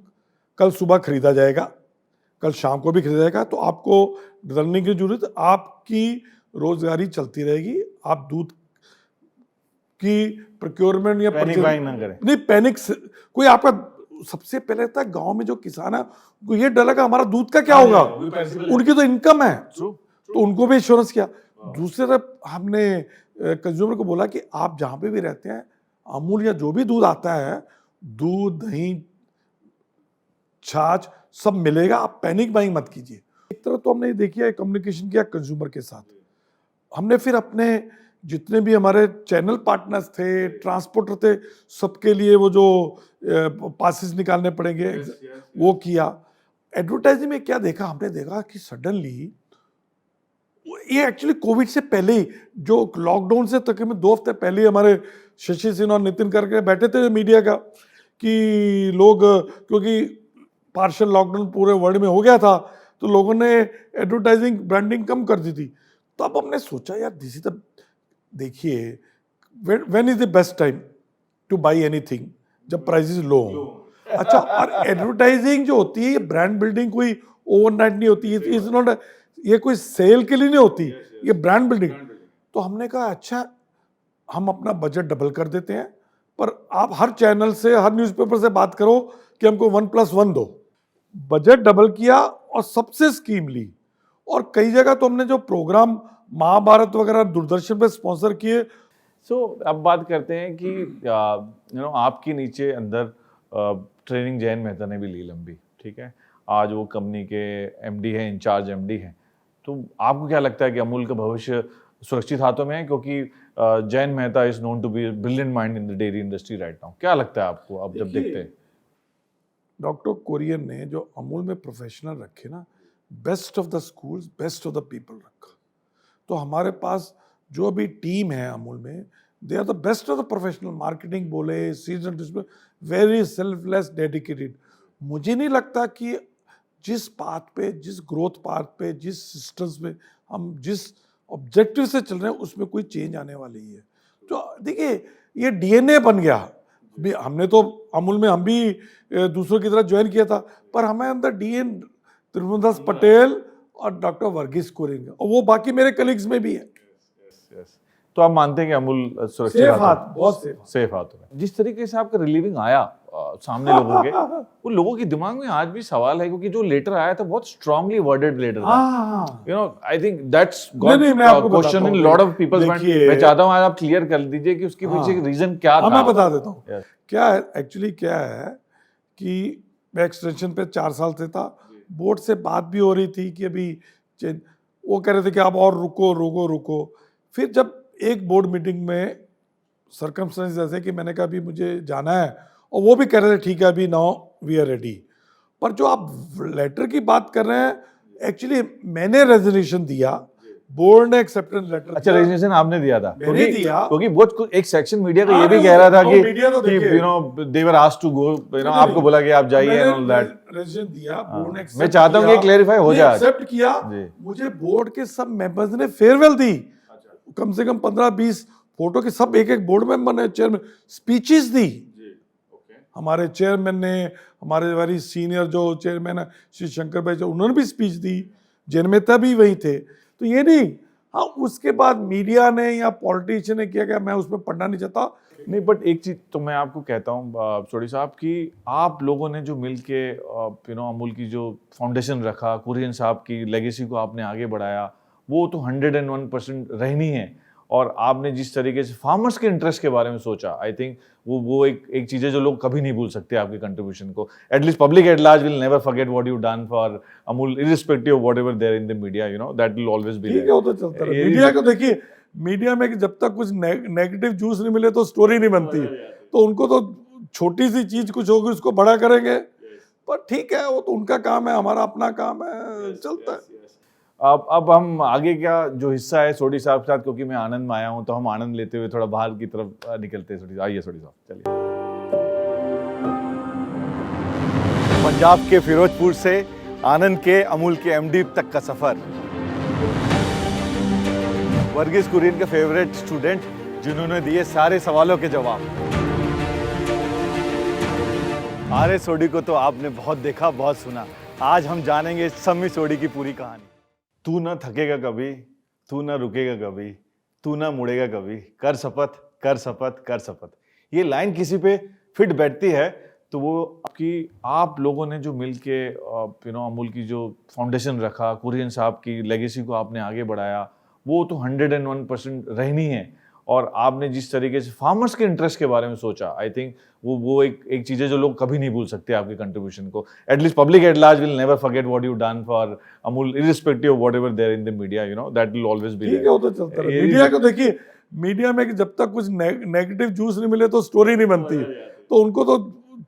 कल सुबह खरीदा जाएगा, कल शाम को भी खरीदा जाएगा, तो आपको डरने की जरूरत, आपकी रोजगारी चलती रहेगी। आप दूध की प्रोक्योरमेंट या पैनिक बाइंग ना करें। नहीं, पैनिक कोई आपका सबसे पहले था गांव में जो किसान है उनको ये डर लगा हमारा दूध का क्या होगा, उनकी तो इनकम है, तो उनको भी इंश्योरेंस किया। दूसरी तरफ हमने कंज्यूमर को बोला कि आप जहां पे भी रहते हैं अमूल या जो भी दूध आता है, दूध दही छाछ सब मिलेगा, आप पैनिक बाइंग मत कीजिए। एक तरह तो हमने ये देखिए कम्युनिकेशन किया कंज्यूमर के साथ। हमने फिर अपने जितने भी हमारे चैनल पार्टनर्स थे, ट्रांसपोर्टर थे, सबके लिए वो जो पासेस निकालने पड़ेंगे वो किया। एडवर्टाइजिंग में क्या देखा, हमने देखा कि सडनली ये एक्चुअली कोविड से पहले ही, जो लॉकडाउन से तकरीबन 2 हफ्ते पहले ही हमारे शशि सिन्हा और नितिन करके बैठे थे मीडिया का कि लोग, क्योंकि पार्शियल लॉकडाउन पूरे वर्ल्ड में हो गया था तो लोगों ने एडवर्टाइजिंग ब्रांडिंग कम कर दी थी। तो अब हमने सोचा यार दिस इज द, देखिए when is the best time two by anything, जब प्राइसेस लो हो। अच्छा, और एडवर्टाइजिंग जो होती है ये ब्रांड बिल्डिंग कोई ओवरनाइट नहीं होती, इज नॉट, ये कोई सेल के लिए नहीं होती, ये ब्रांड बिल्डिंग। तो हमने कहा अच्छा हम अपना बजट डबल कर देते हैं, पर आप हर चैनल से हर न्यूज़पेपर से बात करो कि हमको 1+1 दो। बजट डबल किया और सबसे स्कीम ली, और कई जगह तो हमने जो प्रोग्राम महाभारत वगैरह दूरदर्शन पे स्पॉन्सर किए। सो अब बात करते हैं कि आपके नीचे अंदर ट्रेनिंग जयंत मेहता ने भी ली लंबी, ठीक है, आज वो कंपनी के एमडी हैं, इंचार्ज एमडी हैं। तो आपको क्या लगता है कि अमूल का भविष्य सुरक्षित हाथों में है, क्योंकि Jayant Mehta is known to be brilliant mind in the dairy industry right now. क्या लगता है आपको अब जब देखते हैं? डॉक्टर कोरियन ने जो अमूल में प्रोफेशनल रखे ना, best of the schools best of the people रखा। तो हमारे पास जो भी टीम है अमूल में, they are the best of the professional, marketing बोले, season display, very selfless, dedicated. मुझे नहीं लगता कि जिस पाथ पे, जिस ग्रोथ पाथ पे, जिस सिस्टम्स पे हम जिस ऑब्जेक्टिव से चल रहे हैं उसमें कोई चेंज आने वाली है। तो देखिए ये डीएनए बन गया। अभी हमने तो अमूल में हम भी दूसरों की तरह ज्वाइन किया था, पर हमें अंदर डीएन त्रिभुवनदास पटेल और डॉक्टर वर्गीस कोरियन का, और वो बाकी मेरे कलीग्स में भी है। तो आप मानते हैं कि अमूल सुरक्षित सेफ हाथ, बहुत सेफ हाथ है। जिस तरीके से आपका रिलीविंग आया सामने लोगों के, वो लोगों के दिमाग में आज भी सवाल है, क्योंकि जो लेटर आया था बहुत स्ट्रांगली वर्डेड लेटर था। I think that's got question in lot of people's mind. मैं चाहता हूं आज आप क्लियर कर दीजिए कि उसके पीछे रीजन क्या था। मैं बता देता हूँ क्या है एक्चुअली। क्या है कि मैं एक्सटेंशन पे 4 साल से था, बोर्ड से बात भी हो रही थी कि अभी वो कह रहे थे कि आप और रुको। फिर जब एक बोर्ड मीटिंग में सर्कमस्टेंस ऐसे कि मैंने कहा अभी मुझे जाना है, और वो भी कह रहे थे ठीक है अभी नाउ वी आर रेडी। पर जो आप लेटर की बात कर रहे हैं, एक्चुअली मैंने रेजोल्यूशन दिया, बोर्ड ने एक्सेप्टेंस लेटर। अच्छा, रेजिग्नेशन आपने दिया था? मैंने दिया, क्योंकि बहुत एक सेक्शन मीडिया का ये भी कह रहा था कि दे वर आस्क्ड टू गो, आपको बोला कि आप जाइए एंड ऑल दैट। रेजिग्नेशन दिया, बोर्ड ने मैं चाहता हूं कि क्लैरिफाई हो जाए। एक्सेप्ट किया, मुझे बोर्ड के सब मेंबर्स ने फेयरवेल दी, कम से कम 15-20 फोटो के, सब एक बोर्ड मेंबर ने, चेयरमैन, स्पीचेस दी। हमारे चेयरमैन ने, हमारे वेरी सीनियर जो चेयरमैन है श्री शंकर भाई, जो उन्होंने भी स्पीच दी, जयंत मेहता भी वही थे। तो ये नहीं, हाँ उसके बाद मीडिया ने या पॉलिटिशियन ने किया क्या, मैं उसमें पढ़ना नहीं चाहता। नहीं, बट एक चीज तो मैं आपको कहता हूँ सोडी साहब कि आप लोगों ने जो मिलके अमूल की जो फाउंडेशन रखा, कुरियन साहब की लेगेसी को आपने आगे बढ़ाया, वो तो 101% रहनी है। और आपने जिस तरीके से फार्मर्स के इंटरेस्ट के बारे में सोचा, आई थिंक वो एक चीज़ है जो लोग कभी नहीं भूल सकते आपके कंट्रीब्यूशन को। At least public at large will never forget what you done for Amul, irrespective of whatever there in the media, that will always be there. वो तो चलता है मीडिया को। देखिए मीडिया में जब तक कुछ नेगेटिव जूस नहीं मिले तो स्टोरी नहीं बनती, तो उनको तो छोटी सी चीज कुछ होगी उसको बड़ा करेंगे, पर ठीक है वो तो उनका काम है, हमारा अपना काम है, चलता है। अब हम आगे का जो हिस्सा है सोडी साहब के साथ, क्योंकि मैं आनंद में आया हूं, तो हम आनंद लेते हुए थोड़ा बाहर की तरफ निकलते हैं। आइए सोडी साहब, चलिए। पंजाब के फिरोजपुर से आनंद के अमूल के एमडी तक का सफर। वर्गीस कुरियन के फेवरेट स्टूडेंट, जिन्होंने दिए सारे सवालों के जवाब। आर्य सोडी को तो आपने बहुत देखा, बहुत सुना। आज हम जानेंगे सम्मी सोडी की पूरी कहानी। तू ना थकेगा कभी, तू ना रुकेगा कभी, तू ना मुड़ेगा कभी, कर शपथ, कर शपथ, कर शपथ। ये लाइन किसी पे फिट बैठती है तो वो आप लोगों ने जो मिल के अमूल की जो फाउंडेशन रखा, कुरियन साहब की लेगेसी को आपने आगे बढ़ाया, वो तो 101% रहनी है। और आपने जिस तरीके से फार्मर्स के इंटरेस्ट के बारे में सोचा, आई थिंक वो एक चीज़ है जो लोग कभी नहीं भूल सकते आपके कंट्रीब्यूशन को। At least public at large will never forget what you done for Amul, irrespective of whatever there in the media, that will always be ठीक है, वो तो चलता रहे। मीडिया को देखिए, मीडिया में कि जब तक कुछ नेगेटिव जूस नहीं मिले तो स्टोरी नहीं बनती। तो उनको तो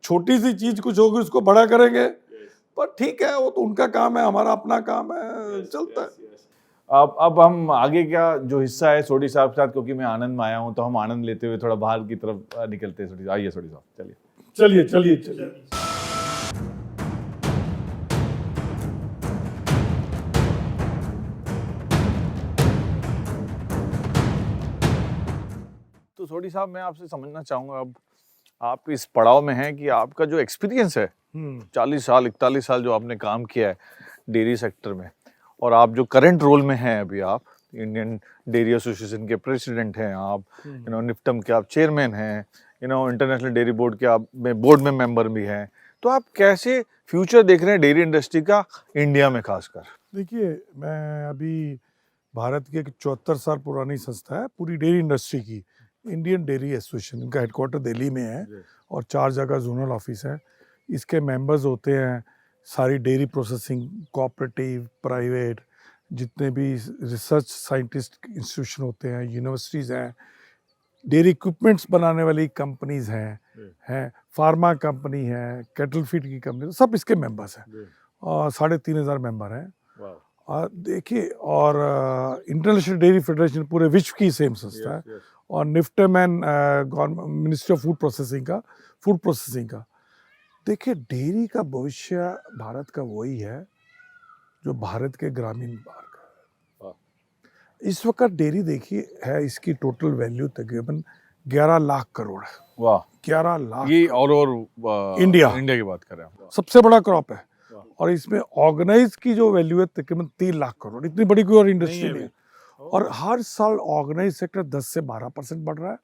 छोटी सी चीज कुछ होगी उसको बड़ा करेंगे, पर ठीक है, वो तो उनका काम है, हमारा अपना काम है, चलता है। अब हम आगे का जो हिस्सा है सोडी साहब के साथ, क्योंकि मैं आनंद में आया हूँ, तो हम आनंद लेते हुए थोड़ा बाहर की तरफ निकलते हैं। सोडी साहब, आइए सोडी साहब, चलिए चलिए चलिए चलिए। तो सोडी साहब, मैं आपसे समझना चाहूँगा, अब आप इस पड़ाव में हैं कि आपका जो एक्सपीरियंस है, 40 साल 41 साल जो आपने काम किया है डेयरी सेक्टर में, और आप जो करंट रोल में हैं अभी, आप इंडियन डेयरी एसोसिएशन के प्रेसिडेंट हैं, आप निफ्टम के आप चेयरमैन हैं, इंटरनेशनल डेयरी बोर्ड के आप बोर्ड में मेंबर भी हैं, तो आप कैसे फ्यूचर देख रहे हैं डेयरी इंडस्ट्री का इंडिया में खासकर? देखिए, मैं अभी भारत की एक 74 साल पुरानी संस्था है पूरी डेयरी इंडस्ट्री की, इंडियन डेयरी एसोसिएशन। इनका हेडक्वार्टर दिल्ली में है और 4 जगह जोनल ऑफिस है। इसके मेंबर्स होते हैं सारी डेयरी प्रोसेसिंग, कोऑपरेटिव, प्राइवेट, जितने भी रिसर्च साइंटिस्ट इंस्टीट्यूशन होते हैं, यूनिवर्सिटीज़ हैं, डेयरी इक्विपमेंट्स बनाने वाली कंपनीज हैं, फार्मा कंपनी है, कैटल फीड की कंपनी, सब इसके मेंबर्स हैं और 3,500 मेंबर हैं। देखिए, और इंटरनेशनल डेयरी फेडरेशन पूरे विश्व की सेम संस्था है, और NIFTEM and ministry of food processing का। देखिए, डेयरी का भविष्य भारत का वही है जो भारत के ग्रामीण भाग का है। इस वक्त डेयरी देखिए है, इसकी टोटल वैल्यू तकरीबन 11 लाख करोड़ है। वाह, 11 लाख, ये और इंडिया की बात कर रहे हैं। सबसे बड़ा क्रॉप है, और इसमें ऑर्गेनाइज की जो वैल्यू है तकरीबन 3 लाख करोड़। इतनी बड़ी कोई और इंडस्ट्री नहीं है। और हर साल ऑर्गेनाइज सेक्टर 10 से 12% बढ़ रहा है,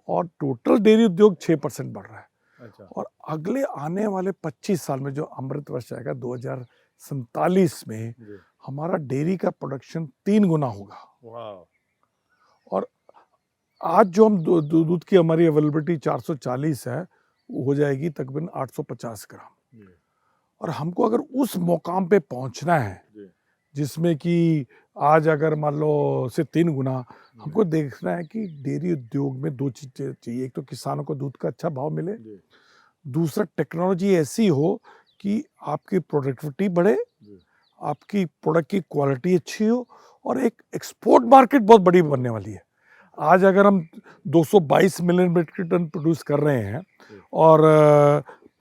और टोटल डेयरी उद्योग 6% बढ़ रहा है। और अगले आने वाले 25 साल में जो अमृत वर्ष आएगा 2047 में, हमारा डेयरी का प्रोडक्शन 3 गुना होगा। और आज जो हम दूध की हमारी अवेलेबिलिटी 440 है, वो हो जाएगी तकरीबन 850 ग्राम। और हमको अगर उस मुकाम पे पहुंचना है जिसमें कि आज अगर मान लो से 3 गुना, हमको देखना है कि डेयरी उद्योग में 2 चीजें चाहिए। एक तो किसानों को दूध का अच्छा भाव मिले, दूसरा टेक्नोलॉजी ऐसी हो कि आपकी प्रोडक्टिविटी बढ़े, आपकी प्रोडक्ट की क्वालिटी अच्छी हो, और एक एक्सपोर्ट मार्केट बहुत बड़ी बनने वाली है। आज अगर हम 222 मिलियन मीट्रिक टन प्रोड्यूस कर रहे हैं, और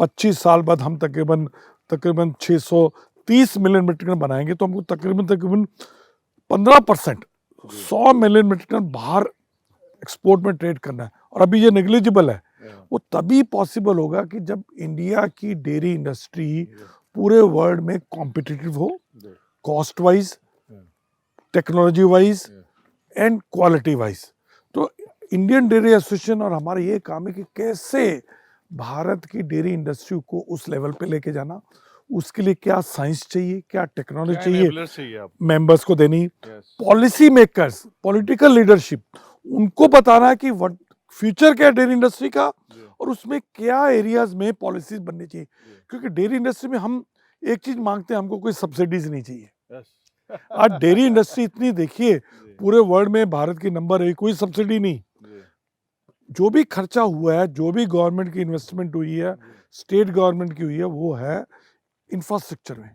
25 साल बाद हम तकरीबन 630 मिलियन मीट्रिक टन बनाएंगे, तो हमको तकरीबन 15% 100 मिलियन मीट्रिक टन बाहर एक्सपोर्ट में ट्रेड करना है। और अभी ये नेग्लिजिबल है। वो तभी पॉसिबल होगा कि जब इंडिया की डेयरी इंडस्ट्री पूरे वर्ल्ड में कॉम्पिटिटिव हो, cost wise, technology wise and quality wise. तो इंडियन डेयरी एसोसिएशन और हमारा ये काम है कि कैसे भारत की डेयरी इंडस्ट्री को उस लेवल पे लेके जाना। उसके लिए क्या साइंस चाहिए, क्या टेक्नोलॉजी चाहिए, मेंबर्स को देनी, पॉलिसी मेकर्स, पॉलिटिकल लीडरशिप, उनको बताना है कि व्हाट फ्यूचर क्या है डेयरी इंडस्ट्री का, और उसमें क्या एरियाज में पॉलिसीज बननी चाहिए। क्योंकि डेयरी इंडस्ट्री में हम एक चीज मांगते हैं, हमको कोई सब्सिडीज नहीं चाहिए। आज डेयरी इंडस्ट्री इतनी, देखिए पूरे वर्ल्ड में भारत की नंबर है, कोई सब्सिडी नहीं। जो भी खर्चा हुआ है, जो भी गवर्नमेंट की इन्वेस्टमेंट हुई है, स्टेट गवर्नमेंट की हुई है, वो है इंफ्रास्ट्रक्चर में।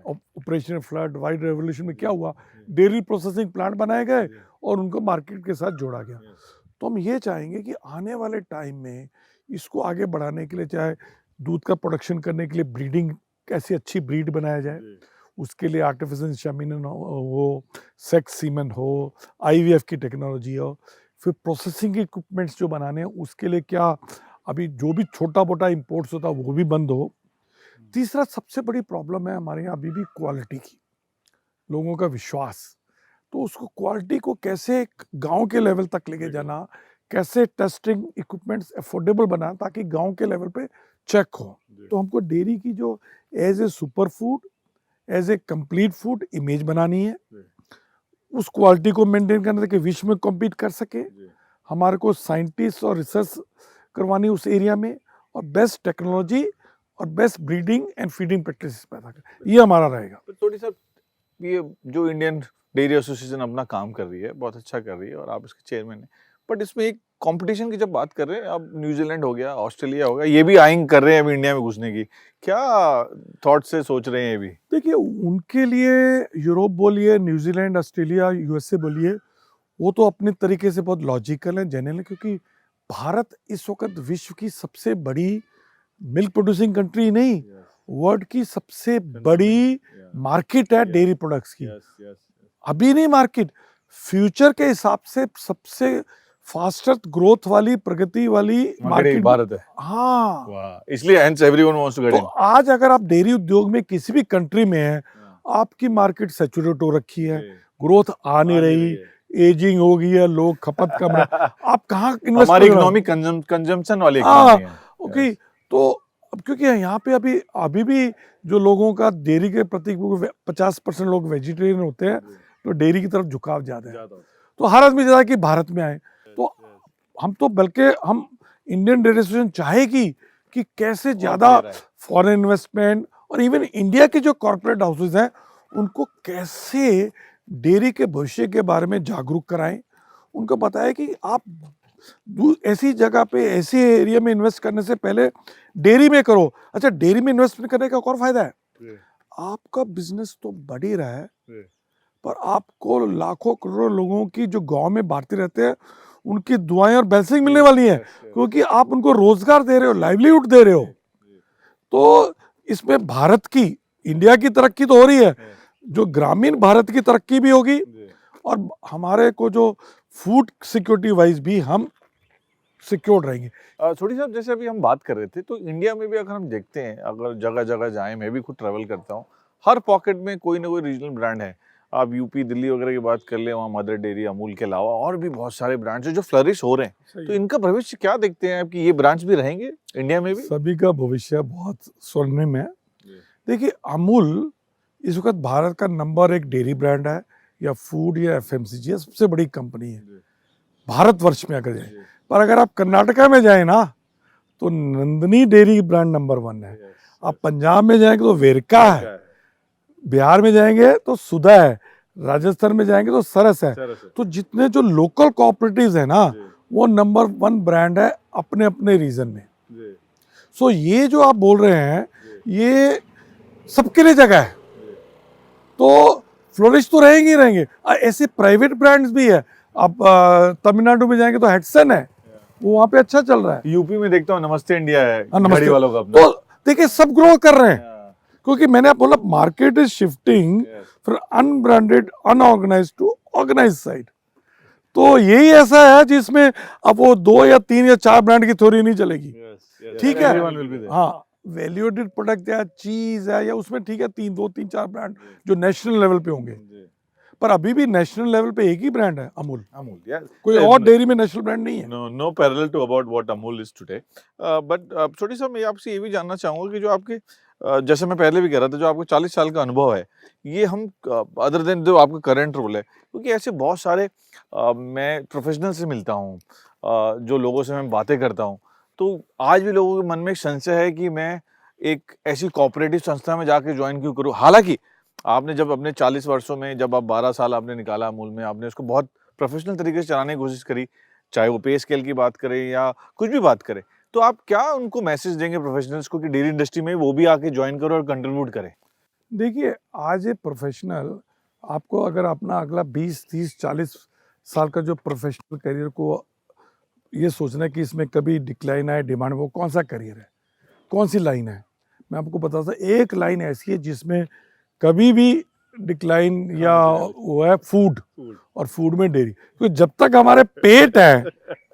ऑपरेशन फ्लड, वाइड रेवोल्यूशन में क्या हुआ, डेयरी प्रोसेसिंग प्लांट बनाए गए और उनको मार्केट के साथ जोड़ा गया। तो हम ये चाहेंगे कि आने वाले टाइम में इसको आगे बढ़ाने के लिए, चाहे दूध का प्रोडक्शन करने के लिए ब्रीडिंग, कैसी अच्छी ब्रीड बनाया जाए, उसके लिए आर्टिफिशियल इंसेमिनेशन हो, सेक्स सीमन हो, IVF की टेक्नोलॉजी हो, फिर प्रोसेसिंग इक्विपमेंट्स जो बनाने हैं उसके लिए क्या, अभी जो भी छोटा मोटा इंपोर्ट्स होता है वो भी बंद हो। तीसरा सबसे बड़ी प्रॉब्लम है हमारे यहाँ अभी भी क्वालिटी की, लोगों का विश्वास। तो उसको क्वालिटी को कैसे गांव के लेवल तक लेके जाना, कैसे टेस्टिंग इक्विपमेंट्स अफोर्डेबल बनाना, ताकि गांव के लेवल पे चेक हो। तो हमको डेयरी की जो as a super food, as a complete food image बनानी है, उस क्वालिटी को मेंटेन करना है कि विश्व में कॉम्पीट कर सके। हमारे को साइंटिस्ट और रिसर्च करवानी उस एरिया में, और बेस्ट टेक्नोलॉजी और best breeding and feeding practice पैदा कर, ये हमारा रहेगा। तो थोड़ी सा ये जो इंडियन डेयरी एसोसिएशन अपना काम कर रही है, बहुत अच्छा कर रही है और आप इसके चेयरमैन हैं, बट इसमें एक कंपटीशन की जब बात कर रहे हैं, अब न्यूजीलैंड हो गया, ऑस्ट्रेलिया हो गया, ये भी आइंग कर रहे हैं अभी इंडिया में घुसने की, क्या थॉट से सोच रहे हैं ये भी? देखिए, उनके लिए यूरोप बोलिए, न्यूजीलैंड, ऑस्ट्रेलिया, यूएसए बोलिए, वो तो अपने तरीके से बहुत लॉजिकल है, जेन्युइन है, क्योंकि भारत इस वक्त विश्व की सबसे बड़ी मिल्क प्रोड्यूसिंग कंट्री नहीं, वर्ल्ड की सबसे बड़ी मार्केट है डेयरी प्रोडक्ट्स की। अभी नहीं मार्केट, फ्यूचर के हिसाब से सबसे फास्टेस्ट ग्रोथ वाली, प्रगति वाली मार्केट भारत है। हाँ, वाह, इसलिए hence everyone wants to get to in. आज अगर आप डेयरी उद्योग में किसी भी कंट्री में है, आपकी मार्केट सैचुरेट हो रखी है, ग्रोथ आ नहीं रही, एजिंग हो गई है, लोग खपत कम है, आप कहाँ इन्वेस्ट हमारी इकोनॉमिक कंजम्पशन वाली हाँ, इकोनॉमी है। ओके। तो अब क्योंकि यहाँ पे अभी भी जो लोगों का डेयरी के प्रति 50% लोग वेजिटेरियन होते हैं, तो डेयरी की तरफ झुकाव ज्यादा है। तो हर आदमी चाहता है कि भारत में आए। तो हम तो बल्कि हम इंडियन डेयरी एसोसिएशन चाहेगी कि कैसे ज्यादा फॉरेन इन्वेस्टमेंट, और इवन इंडिया के जो कॉर्पोरेट हाउसेज हैं, उनको कैसे डेयरी के भविष्य के बारे में जागरूक कराएं, उनको बताएं कि आप ऐसी जगह पे, ऐसे एरिया में इन्वेस्ट करने से पहले डेयरी में करो। अच्छा, डेयरी में इन्वेस्टमेंट करने का एक और फायदा है, आपका बिजनेस तो बढ़ ही रहा है, पर आपको लाखों करोड़ों लोगों की जो गांव में भारतीय रहते हैं, उनकी दुआएं और ब्लेसिंग मिलने वाली है, क्योंकि आप उनको रोजगार दे रहे हो, लाइवलीहुड दे रहे हो। तो इसमें भारत की, इंडिया की तरक्की तो हो रही है, जो ग्रामीण भारत की तरक्की भी होगी, और हमारे को जो फूड सिक्योरिटी वाइज भी हम सिक्योर रहेंगे। छोटी साहब, जैसे अभी हम बात कर रहे थे, तो इंडिया में भी अगर हम देखते हैं, अगर जगह जगह जाएं, मैं भी खुद ट्रैवल करता हूँ, हर पॉकेट में कोई ना कोई रीजनल ब्रांड है। आप यूपी, दिल्ली वगैरह की बात कर ले, वहाँ मदर डेयरी, अमूल के अलावा और भी बहुत सारे ब्रांड्स हैं जो फ्लरिश हो रहे हैं। तो इनका भविष्य क्या देखते हैं आप कि ये ब्रांड्स भी रहेंगे इंडिया में भी? सभी का भविष्य बहुत स्वर्णिम है। देखिए, अमूल इस वक्त भारत का नंबर 1 डेयरी ब्रांड है, या फूड या एफएमसीजी है, सबसे बड़ी कंपनी है भारतवर्ष में अगर जाए। पर अगर आप कर्नाटका में जाए ना, तो नंदिनी डेयरी ब्रांड नंबर 1 है। आप पंजाब में जाएंगे तो वेरका है, बिहार में जाएंगे तो सुधा है, राजस्थान में जाएंगे तो सरस है। तो जितने जो लोकल कोऑपरेटिव्स है ना, वो नंबर 1 ब्रांड है अपने अपने रीजन में। सो ये जो आप बोल रहे हैं, ये सबके लिए जगह है, तो फ्लोरिश तो रहेंगे ही रहेंगे। ऐसे प्राइवेट ब्रांड्स भी है। आप तमिलनाडु में जाएंगे तो हेडसन है, वो वहाँ पे अच्छा चल रहा है। यूपी में देखता हूँ नमस्ते इंडिया है, नमस्ते घड़ी वालों का अपना। तो देखिए, सब ग्रो कर रहे हैं, क्योंकि मैंने आप बोला market is shifting from unbranded, unorganised to organised side. तो यही ऐसा है जिसमें अब वो 2 या 3 या 4 ब्रांड की थ्योरी नहीं चलेगी। ठीक है, हाँ, वैल्यू एडेड प्रोडक्ट या चीज है, या उसमें ठीक है 2, 3, 4 ब्रांड जो नेशनल लेवल पे होंगे, पर अभी भी नेशनल लेवल पे एक ही ब्रांड है, अमूल। कोई और डेयरी में नेशनल ब्रांड नहीं है। No parallel to about what Amul is today. But छोटी सा मैं आपसे ये भी जानना चाहूंगा कि जो आपके जैसे मैं पहले भी कह रहा था, जो आपको 40 साल का अनुभव है, ये हम अदर देन जो आपका करंट रोल है, क्योंकि ऐसे बहुत सारे मैं प्रोफेशनल से मिलता हूँ, जो लोगों से मैं बातें करता हूँ, तो आज भी लोगों के मन में एक संशय है कि मैं एक ऐसी कोऑपरेटिव संस्था में जाके ज्वाइन क्यों करूँ। हालांकि आपने जब अपने 40 वर्षों में, जब आप 12 साल आपने निकाला अमूल में, आपने उसको बहुत प्रोफेशनल तरीके से चलाने की कोशिश करी, चाहे वो पे स्केल की बात करें या कुछ भी बात करें। तो आप क्या उनको मैसेज देंगे प्रोफेशनल्स को कि डेयरी इंडस्ट्री में वो भी आके ज्वाइन करो और कंट्रीब्यूट करें? देखिए, आज ए प्रोफेशनल आपको अगर अपना अगला 20, 30, 40 साल का जो प्रोफेशनल करियर को ये सोचना है कि इसमें कभी डिक्लाइन आए, डिमांड, वो कौन सा करियर है, कौन सी लाइन है, मैं आपको बताता हूँ। एक लाइन ऐसी है जिसमें कभी भी डिक्लाइन या वो है फूड, और फूड में डेयरी। क्योंकि जब तक हमारे पेट है,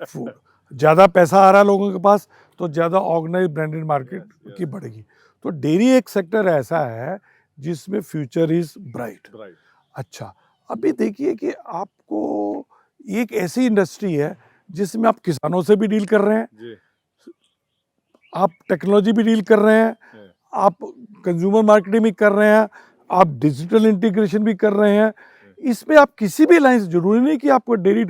फूड ज़्यादा पैसा आ रहा है लोगों के पास, तो ज़्यादा ऑर्गेनाइज ब्रांडेड मार्केट की बढ़ेगी। तो डेयरी एक सेक्टर ऐसा है जिसमें फ्यूचर इज ब्राइट। अच्छा, अभी देखिए कि आपको एक ऐसी इंडस्ट्री है जिसमें आप किसानों से भी डील कर रहे हैं, आप टेक्नोलॉजी भी डील कर रहे हैं, आप कंज्यूमर मार्केटिंग भी कर रहे हैं, आप डिजिटल इंटीग्रेशन भी कर रहे हैं। इसमें आप किसी भी लाइन से, जरूरी नहीं कि आपको डेयरी,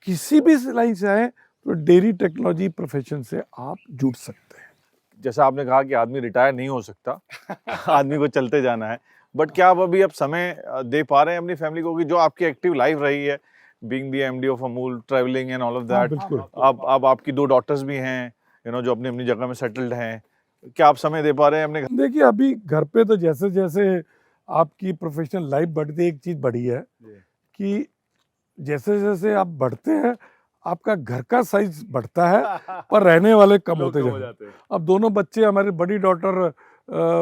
किसी भी लाइन से आए तो डेयरी टेक्नोलॉजी प्रोफेशन से आप जुड़ सकते हैं। जैसा आपने कहा कि आदमी रिटायर नहीं हो सकता, आदमी को चलते जाना है, बट क्या आप अभी समय दे पा रहे हैं अपनी फैमिली को, कि जो आपकी एक्टिव लाइफ रही है, being the MD of Amul, travelling and all of that, बिल्कुल। आप आपकी 2 डॉटर्स भी हैं, जो अपनी अपनी जगह में सेटल्ड हैं, क्या आप समय दे पा रहे हैं अपने घर? देखिए, अभी घर पे तो जैसे जैसे आपकी प्रोफेशनल लाइफ बढ़ती है, एक चीज बढ़ी है कि जैसे जैसे आप बढ़ते हैं, आपका घर का साइज बढ़ता है पर रहने वाले कम लोग होते कम हो जाते हैं। जाते हैं। अब दोनों बच्चे, हमारी बड़ी डॉटर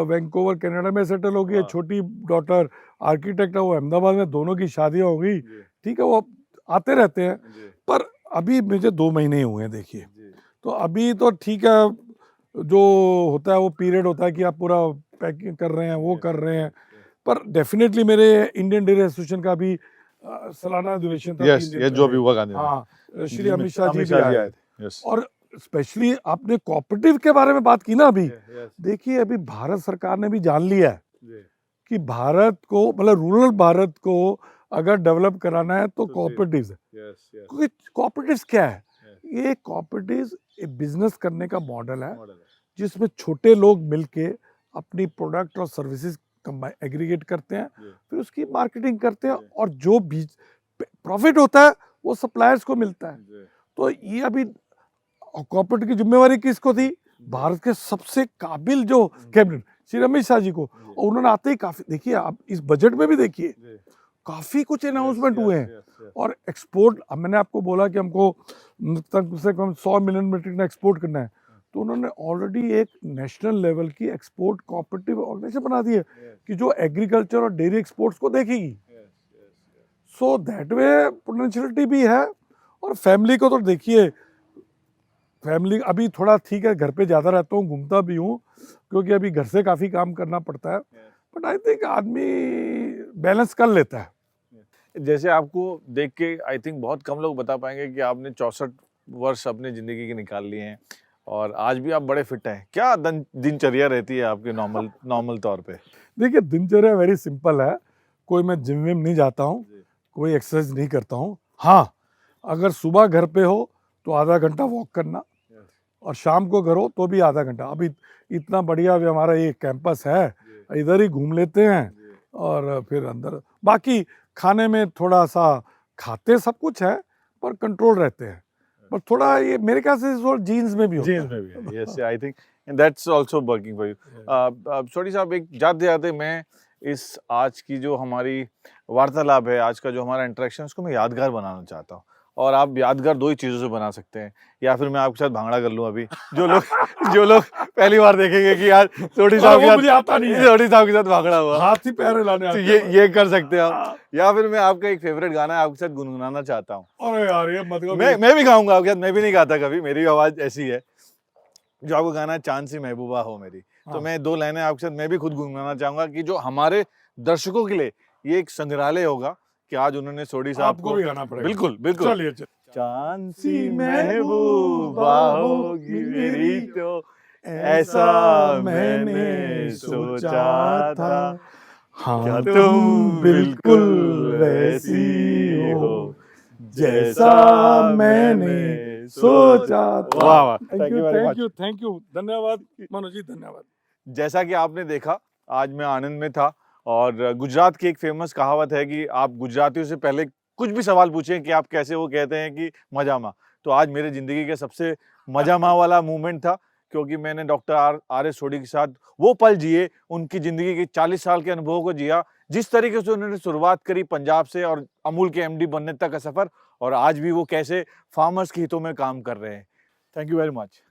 वैंकूवर कनाडा में सेटल हो गई है, हाँ। छोटी डॉटर आर्किटेक्ट है, वो अहमदाबाद में, दोनों की शादियां हो गई। जी, ठीक है, वो आते रहते हैं, जी, पर अभी मुझे 2 महीने ही हुए हैं देखिए। जी, तो अभी तो ठीक है, जो होता है वो पीरियड होता है कि आप पूरा पैकिंग कर रहे हैं, वो कर रहे हैं, पर डेफिनेटली मेरे इंडियन डेयरी एसोसिएशन का भी सालाना अधिवेशन था 3 दिन यस, जो पहले। भी हुआ गांधी में। हाँ, श्री जी, अमित शाह जी अमित भी शाह जी आए। आए थे। यस, और स्पेशली आपने कोऑपरेटिव के बारे में बात की ना अभी, यस, देखिए अभी भारत सरकार ने भी जान लिया है जी, कि भारत को, मतलब रूरल भारत को अगर डेवलप कराना है तो तो कोऑपरेटिव्स है। यस, यस, क्योंकि कोऑपरेटिव्स क्या है, ये कोऑपरेटिव्स एक बिजनेस करने का मॉडल है मॉडल है। जिसमें छोटे लोग मिलके अपनी प्रोडक्ट और सर्विसेज एग्रीगेट करते हैं, जी, फिर उसकी मार्केटिंग करते हैं, जी, और जो भी प्रॉफिट होता है वो सप्लायर्स को मिलता है। जी, तो ये अभी कॉर्पोरेट की जिम्मेवारी किसको थी, भारत के सबसे काबिल जो कैबिनेट श्री अमित शाह जी को, और उन्होंने आते ही काफी, देखिए आप इस बजट में भी देखिए जी, काफी कुछ अनाउंसमेंट यस, हुए यस, हैं। यस, यस, और एक्सपोर्ट, अब मैंने आपको बोला कि हमको कम से कम 100 मिलियन मीट्रिक टन एक्सपोर्ट करना है, तो उन्होंने ऑलरेडी एक नेशनल लेवल की एक्सपोर्ट कोऑपरेटिव ऑर्गेनाइजेशन बना दी है कि जो एग्रीकल्चर और डेयरी एक्सपोर्ट्स को देखेगी। Yes, yes, so that way potentiality भी है। और फैमिली को तो देखिए, फैमिली अभी थोड़ा ठीक है, घर पे ज़्यादा रहता हूँ, घूमता भी हूँ, क्योंकि अभी घर से काफ़ी काम करना पड़ता है, यस। बट आई थिंक आदमी बैलेंस कर लेता है। जैसे आपको देख के आई थिंक बहुत कम लोग बता पाएंगे कि आपने 64 वर्ष अपनी ज़िंदगी के निकाल लिए हैं और आज भी आप बड़े फिट हैं। क्या दिनचर्या रहती है आपके नॉर्मल तौर पे? देखिए, दिनचर्या वेरी सिंपल है, कोई मैं जिम विम नहीं जाता हूँ, जी, कोई एक्सरसाइज नहीं करता हूँ। हाँ, अगर सुबह घर पे हो तो आधा घंटा वॉक करना, यस, और शाम को घर हो तो भी आधा घंटा। अभी इतना बढ़िया अभी हमारा ये कैंपस है, जी, इधर ही घूम लेते हैं, जी, और फिर अंदर बाकी खाने में थोड़ा सा खाते सब कुछ है, पर कंट्रोल रहते हैं, पर थोड़ा ये मेरे ख्याल से जीन्स में भी होता जीन्स है। में भी है। Yes, I think and that's also working for you. Sodhi साहब, एक जाते-जाते मैं इस आज की जो हमारी वार्तालाप है, आज का जो हमारा इंटरेक्शन है, उसको मैं यादगार बनाना चाहता हूँ। और आप यादगार 2 ही चीज़ों से बना सकते हैं, या फिर मैं आपके साथ भांगड़ा कर लूँ अभी। जो लोग पहली बार देखेंगे कि यार सोडी और साहब वो के मुझे आता नहीं है, सोडी साहब के साथ भांगड़ा हुआ। हाथ ही पैर हिलाने तो आते हैं। ये कर सकते हैं आप। या फिर मैं आपका एक फेवरेट गाना है, आपके साथ गुनगुनाना चाहता हूँ। अरे यार, ये मतलब मैं भी गाऊँगा आपके साथ, मैं भी नहीं गाता कभी, मेरी भी आवाज़ ऐसी है। जो आपको गाना है चाँद सी महबूबा हो मेरी, तो हाँ। मैं 2 लाइनें आपके साथ मैं भी खुद गुनगुनाना चाहूँगा कि जो हमारे दर्शकों के लिए ये एक संग्रहालय होगा कि आज उन्होंने सोडी साहब आपको को भी गाना पड़ेगा। बिल्कुल, बिल्कुल। चलिए चलिए। चाँद सी सी महबूबा महबूबा होगी होगी मेरी मेरी तो ऐसा मैंने सोचा था, हाँ क्या तुम बिल्कुल वैसी हो जैसा मैंने सोचा था। वाह, वाह! Thank you, very thank much. You, thank you, धन्यवाद मनोज जी, धन्यवाद। जैसा कि आपने देखा, आज मैं आनंद में था और गुजरात की एक फेमस कहावत है कि आप गुजरातियों से पहले कुछ भी सवाल पूछें कि आप कैसे, वो कहते हैं कि मजामा। तो आज मेरे ज़िंदगी के सबसे मजामा वाला मोमेंट था, क्योंकि मैंने डॉक्टर आर एस सोडी के साथ वो पल जिए, उनकी ज़िंदगी के 40 साल के अनुभवों को जिया, जिस तरीके से उन्होंने शुरुआत करी पंजाब से और अमूल के एमडी बनने तक का सफ़र, और आज भी वो कैसे फार्मर्स के हितों में काम कर रहे हैं। Thank you very much.